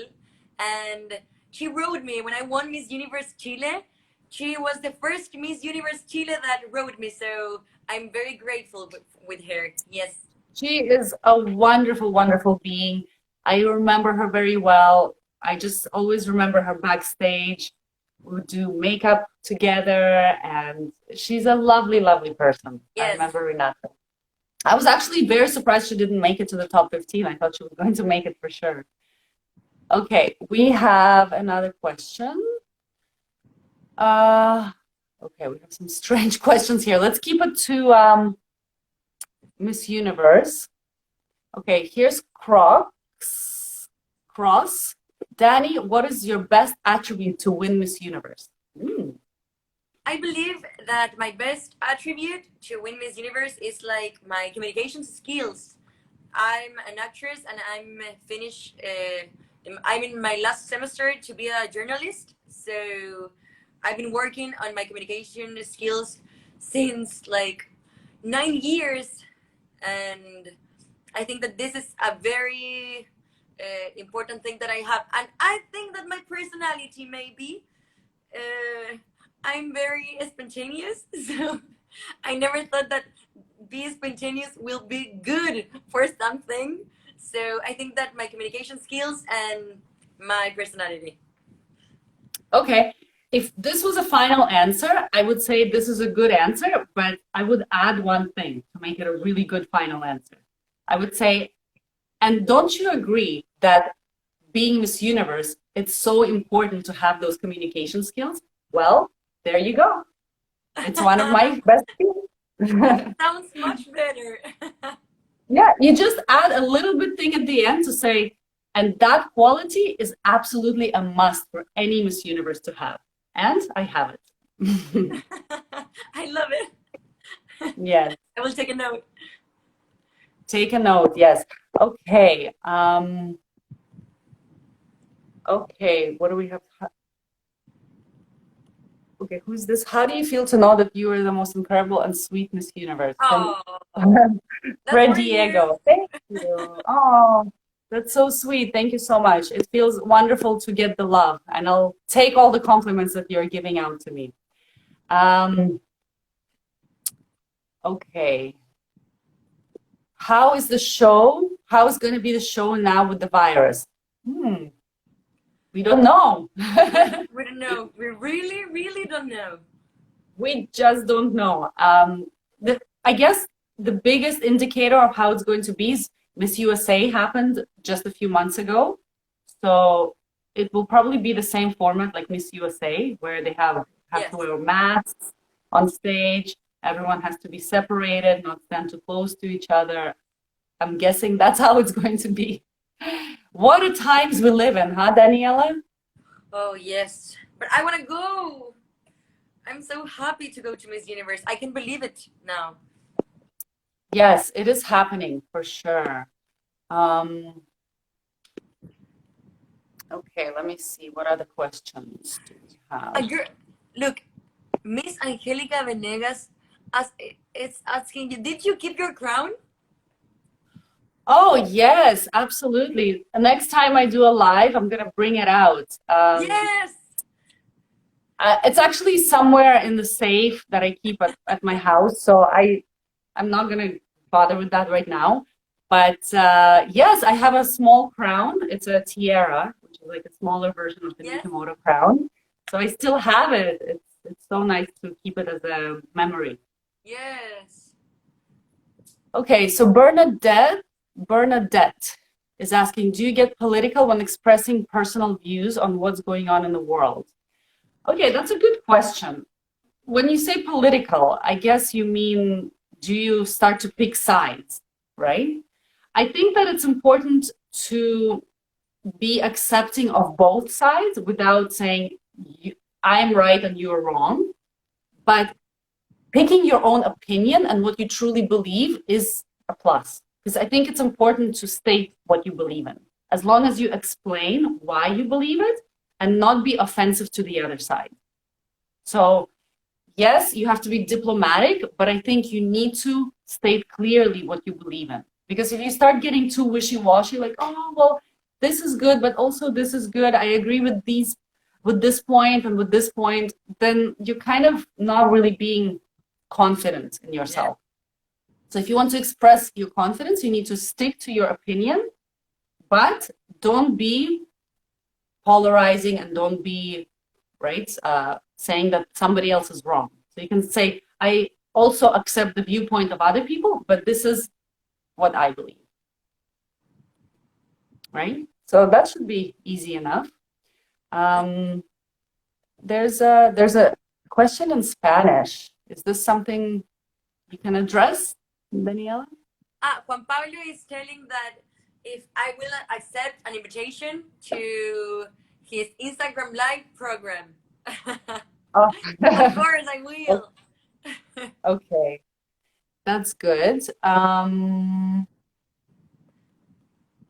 And she wrote me when I won Miss Universe Chile. She was the first Miss Universe Chile that wrote me. So I'm very grateful with her. Yes. She is a wonderful, wonderful being. I remember her very well. I just always remember her backstage. We would do makeup together, and she's a lovely, lovely person. Yes. I remember Renata. I was actually very surprised she didn't make it to the top 15. I thought she was going to make it for sure. Okay, we have another question. Okay, we have some strange questions here. Let's keep it to Miss Universe. Okay, here's Crocs cross. Danny, what is your best attribute to win Miss Universe? I believe that my best attribute to win Miss Universe is like my communication skills. I'm an actress and I'm in my last semester to be a journalist. So I've been working on my communication skills since like 9 years, and I think that this is a very important thing that I have, and I think that my personality maybe. Uh, I'm very spontaneous, so I never thought that be spontaneous will be good for something. So I think that my communication skills and my personality. Okay. If this was a final answer, I would say this is a good answer, but I would add one thing to make it a really good final answer. I would say, and don't you agree that being Miss Universe, it's so important to have those communication skills? Well, there you go. It's one of my best skills. Sounds much better. Yeah, you just add a little bit thing at the end to say, and that quality is absolutely a must for any Miss Universe to have. And I have it. I love it. Yes. I will take a note. Take a note, yes. Okay. Okay, what do we have? Okay, who's this? How do you feel to know that you are the most incredible and sweet Miss Universe? Oh, Fred Diego, thank you. Oh, that's so sweet. Thank you so much. It feels wonderful to get the love, and I'll take all the compliments that you're giving out to me. Okay. How is the show? How is going to be the show now with the virus? We don't know. We don't know. We really, really don't know. We just don't know. I guess the biggest indicator of how it's going to be is Miss USA happened just a few months ago. So it will probably be the same format like Miss USA, where they have Yes. to wear masks on stage. Everyone has to be separated, not stand too close to each other. I'm guessing that's how it's going to be. What are times we live in, huh, Daniela? Oh, yes. But I want to go. I'm so happy to go to Miss Universe. I can believe it now. Yes, it is happening for sure. Okay, let me see. What other questions do we have? Look, Miss Angelica Venegas is asking you, did you keep your crown? Oh, yes, absolutely. The next time I do a live, I'm going to bring it out. Yes. It's actually somewhere in the safe that I keep at my house. So I'm not going to bother with that right now. But yes, I have a small crown. It's a tiara, which is like a smaller version of the Yes. Mikimoto crown. So I still have it. It's so nice to keep it as a memory. Yes. Okay, so Bernadette is asking, do you get political when expressing personal views on what's going on in the world? Okay, that's a good question. When you say political, I guess you mean, do you start to pick sides, right? I think that it's important to be accepting of both sides without saying, I'm right and you're wrong. But picking your own opinion and what you truly believe is a plus. Because I think it's important to state what you believe in, as long as you explain why you believe it and not be offensive to the other side. So, yes, you have to be diplomatic, but I think you need to state clearly what you believe in. Because if you start getting too wishy-washy, like, oh, well, this is good, but also this is good, I agree with this point and with this point, then you're kind of not really being confident in yourself. So if you want to express your confidence, you need to stick to your opinion, but don't be polarizing and don't be, right, saying that somebody else is wrong. So you can say, I also accept the viewpoint of other people, but this is what I believe, right? So that should be easy enough. There's a question in Spanish. Is this something you can address, Daniela? Juan Pablo is telling that if I will accept an invitation to his Instagram live program. Oh, Of course, I will. okay, that's good.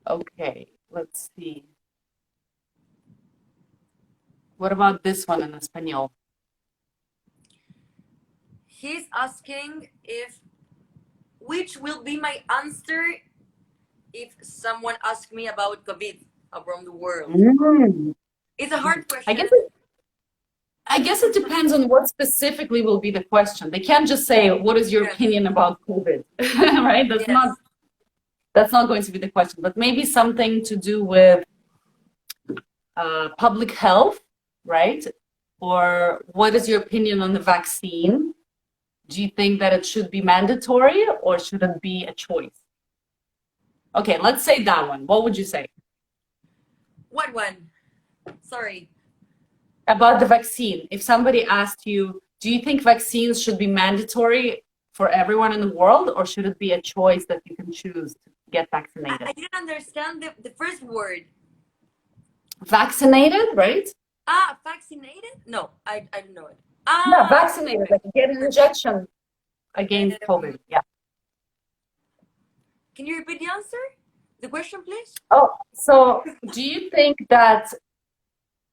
Okay, let's see. What about this one in Espanol? He's asking if which will be my answer if someone asks me about COVID around the world. Mm. It's a hard I question. guess I guess it depends on what specifically will be the question. They can't just say, "What is your Yes. opinion about COVID?" Right? Yes. That's not going to be the question. But maybe something to do with public health, right? Or what is your opinion on the vaccine? Do you think that it should be mandatory or should it be a choice? Okay, let's say that one. What would you say? What one? Sorry. About the vaccine. If somebody asked you, do you think vaccines should be mandatory for everyone in the world or should it be a choice that you can choose to get vaccinated? I didn't understand the first word. Vaccinated, right? Ah, vaccinated? No, I don't know it. Yeah, Ah, vaccinated, like get an injection against um, COVID. Yeah. can you repeat the answer? The question, please? Oh, so do you think that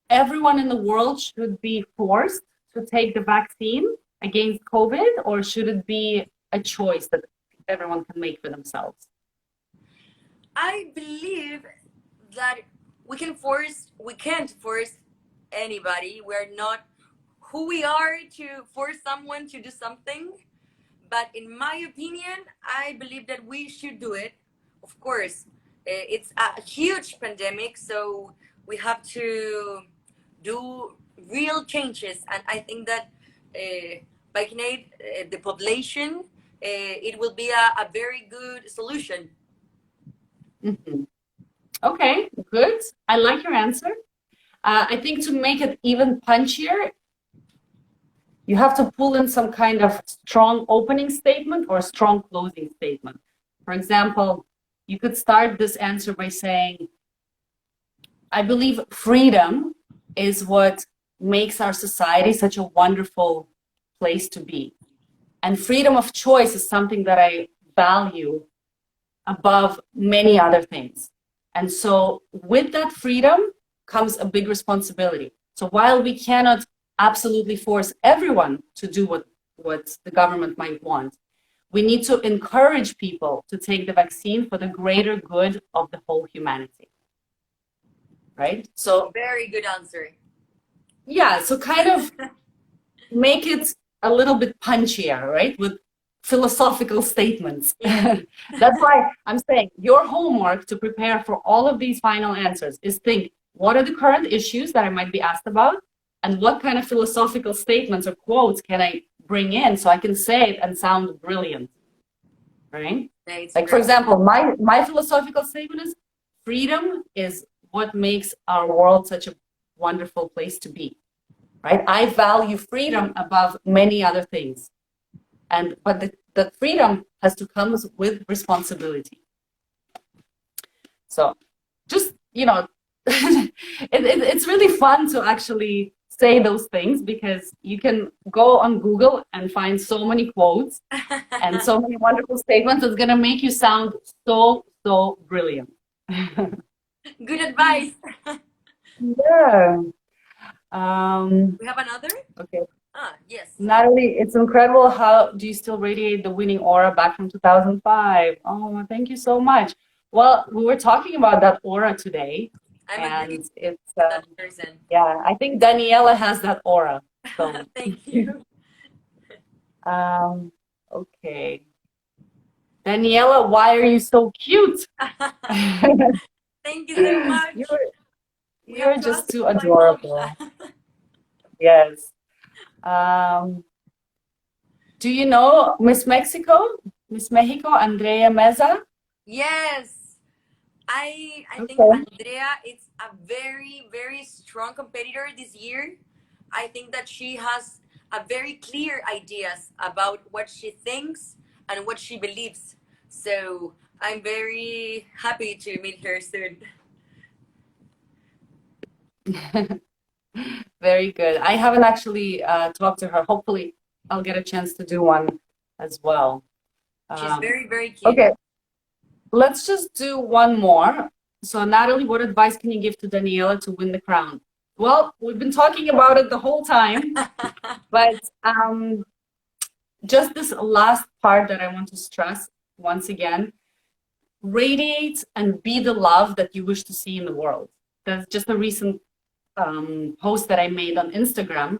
everyone in the world should be forced to take the vaccine against COVID, or should it be a choice that everyone can make for themselves? I believe that we can't force anybody. We're not who we are to force someone to do something. But in my opinion, I believe that we should do it. Of course, it's a huge pandemic, so we have to do real changes. And I think that vaccinate the population, it will be a very good solution. Mm-hmm. Okay, good. I like your answer. I think to make it even punchier, you have to pull in some kind of strong opening statement or strong closing statement. For example, you could start this answer by saying, I believe freedom is what makes our society such a wonderful place to be. And freedom of choice is something that I value above many other things. And so with that freedom comes a big responsibility. So while we cannot absolutely force everyone to do what the government might want, we need to encourage people to take the vaccine for the greater good of the whole humanity. Right? So Very good answer. yeah, so kind of make it a little bit punchier, right? With philosophical statements. Yes. That's why I'm saying your homework to prepare for all of these final answers is think, what are the current issues that I might be asked about? And what kind of philosophical statements or quotes can I bring in so I can say it and sound brilliant, right? It's Like, for great. example, my philosophical statement is freedom is what makes our world such a wonderful place to be, right? I value freedom above many other things. But the freedom has to come with responsibility. So just, it's really fun to actually say those things because you can go on Google and find so many quotes and so many wonderful statements. It's going to make you sound so, so brilliant. Good advice. Yeah. We have another? Okay. Ah, yes. Natalie, it's incredible how do you still radiate the winning aura back from 2005. Oh, thank you so much. Well, we were talking about that aura today, I'm agreeing and it's with that person. yeah, I think Daniela has that aura. So Thank you. okay. Daniela, why are you so cute? Thank you so much. You're We have you're to ask just too my mom. adorable. Yes. Do you know Miss Mexico? Miss Mexico, Andrea Meza? Yes, I think Okay. Andrea is a very very strong competitor this year. I think that she has a very clear ideas about what she thinks and what she believes. So I'm very happy to meet her soon. Very good. I haven't actually talked to her. Hopefully, I'll get a chance to do one as well. She's Um, very, very cute. okay, let's just do one more. So, Natalie, what advice can you give to Daniela to win the crown? Well, we've been talking about it the whole time, but just this last part that I want to stress once again, radiate and be the love that you wish to see in the world. That's just a recent post that I made on Instagram.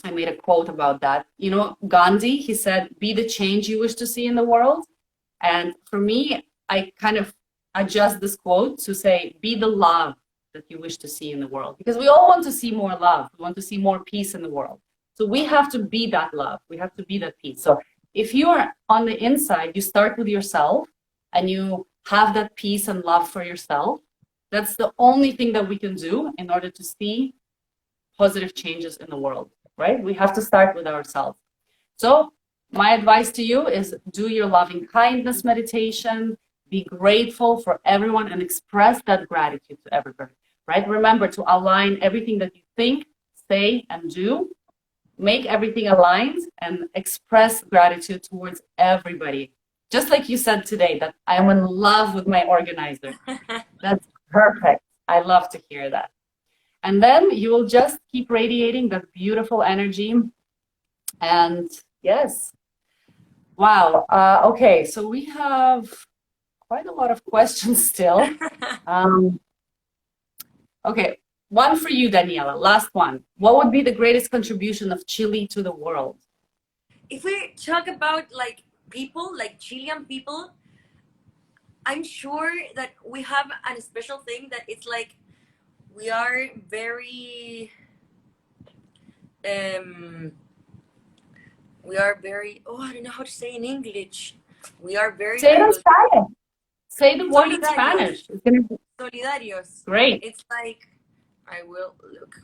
I made a quote about that. You know, Gandhi, he said, be the change you wish to see in the world. And for me, I kind of adjust this quote to say, be the love that you wish to see in the world. Because we all want to see more love. We want to see more peace in the world. So we have to be that love. We have to be that peace. So if you are on the inside, you start with yourself and you have that peace and love for yourself. That's the only thing that we can do in order to see positive changes in the world, right? We have to start with ourselves. So my advice to you is do your loving kindness meditation, be grateful for everyone and express that gratitude to everybody, right? Remember to align everything that you think, say, and do, make everything aligned and express gratitude towards everybody. Just like you said today, that I'm in love with my organizer. That's perfect. I love to hear that. And then you will just keep radiating that beautiful energy. And yes, wow. Okay, so we have quite a lot of questions still. Okay, one for you, Daniela. Last one. What would be the greatest contribution of Chile to the world? If we talk about like people, like Chilean people, I'm sure that we have a special thing that it's like we are very um we are very, oh, I don't know how to say in English. We are very, Say it very in Spanish. Say the word in solidarios. Spanish. It's gonna be Solidarios. great. It's like, I will look.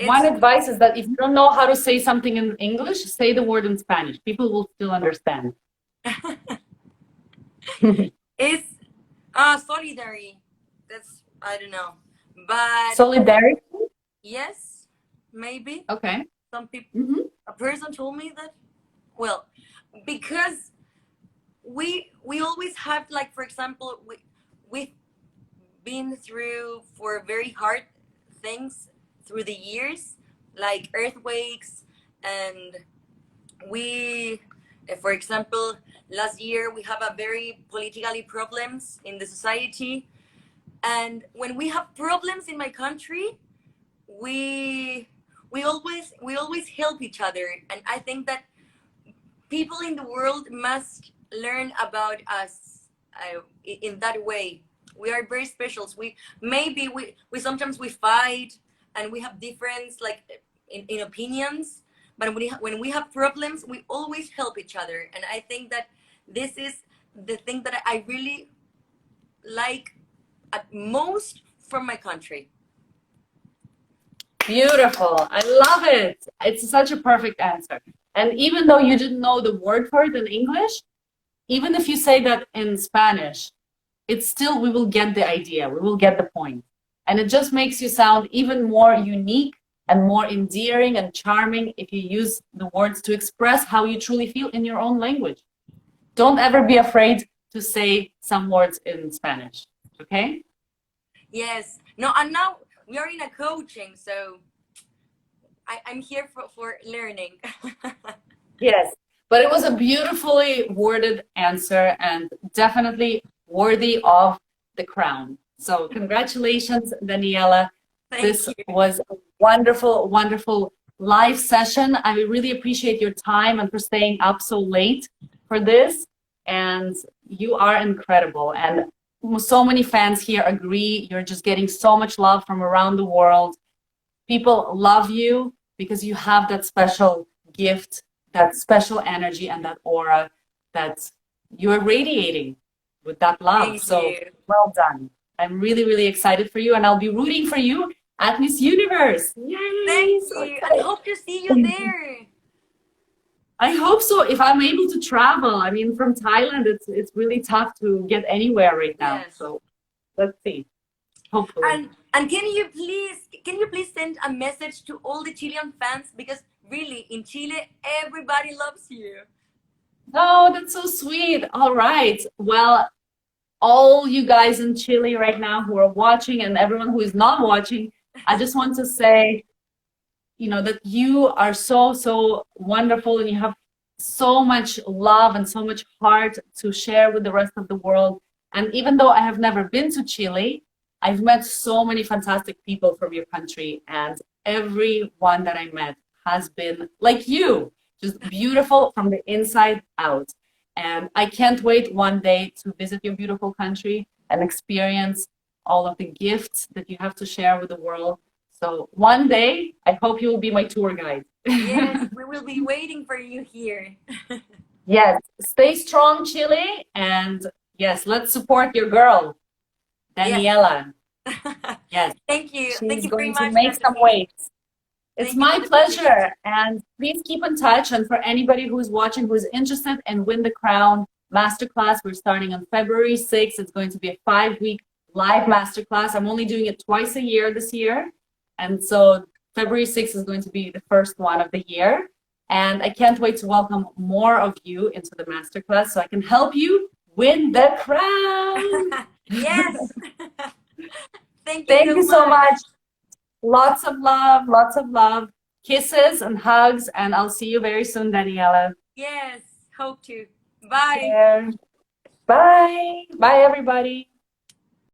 One It's advice is that if you don't know how to say something in English, say the word in Spanish. People will still understand. it's solidary. That's, I don't know. But Solidarity? yes, maybe Okay. some people, Mm-hmm. a person told me that, well, because we always have, like, for example, we've been through for very hard things through the years, like earthquakes, and we, for example, last year we have a very politically problems in the society, and when we have problems in my country, we we always help each other, and I think that people in the world must learn about us in that way. We are very special. We maybe we sometimes we fight and we have difference, like in opinions, but when we have problems, we always help each other, and I think that this is the thing that I really like at most from my country. Beautiful. I love it. It's such a perfect answer. And even though you didn't know the word for it in English, even if you say that in Spanish, it's still, we will get the idea. We will get the point. And it just makes you sound even more unique and more endearing and charming if you use the words to express how you truly feel in your own language. Don't ever be afraid to say some words in Spanish. Okay? Yes. No, and now we are in a coaching, so I'm here for learning. Yes, but it was a beautifully worded answer and definitely worthy of the crown. So congratulations, Daniela. Thank This you. was a wonderful, wonderful live session. I really appreciate your time and for staying up so late for this. And you are incredible. And so many fans here agree. You're just getting so much love from around the world. People love you because you have that special gift, that special energy, and that aura that you're radiating with that love. Thank So you. well done. I'm really, really excited for you, and I'll be rooting for you at Miss Universe. Yay! Thank So you. And excited. hope to see you there. I hope so. If I'm able to travel, I mean, from Thailand, it's really tough to get anywhere right now. Yes. So let's see. Hopefully. And can you please send a message to all the Chilean fans, because really in Chile everybody loves you. Oh, that's so sweet. All right. Well, all you guys in Chile right now who are watching and everyone who is not watching, I just want to say, that you are so, so wonderful and you have so much love and so much heart to share with the rest of the world. And even though I have never been to Chile, I've met so many fantastic people from your country, and everyone that I met has been like you, just beautiful from the inside out. And I can't wait one day to visit your beautiful country and experience all of the gifts that you have to share with the world. So one day, I hope you will be my tour guide. Yes, we will be waiting for you here. Yes, stay strong, Chile. And yes, let's support your girl, Yes. Daniela. Yes, Thank you. Thank she's you very going to much, make some Kathleen. waves. It's Thank you for my the privilege. pleasure. And please keep in touch. And for anybody who's watching who's interested in Win the Crown Masterclass, we're starting on February 6th. It's going to be a 5-week live masterclass. I'm only doing it twice a year this year. And so February 6th is going to be the first one of the year. And I can't wait to welcome more of you into the masterclass so I can help you win the crown. Yes. Thank you Thank so you so much. much. Lots of love, lots of love. Kisses and hugs, and I'll see you very soon, Daniela. Yes, hope to. Bye. There. Bye. Bye, everybody.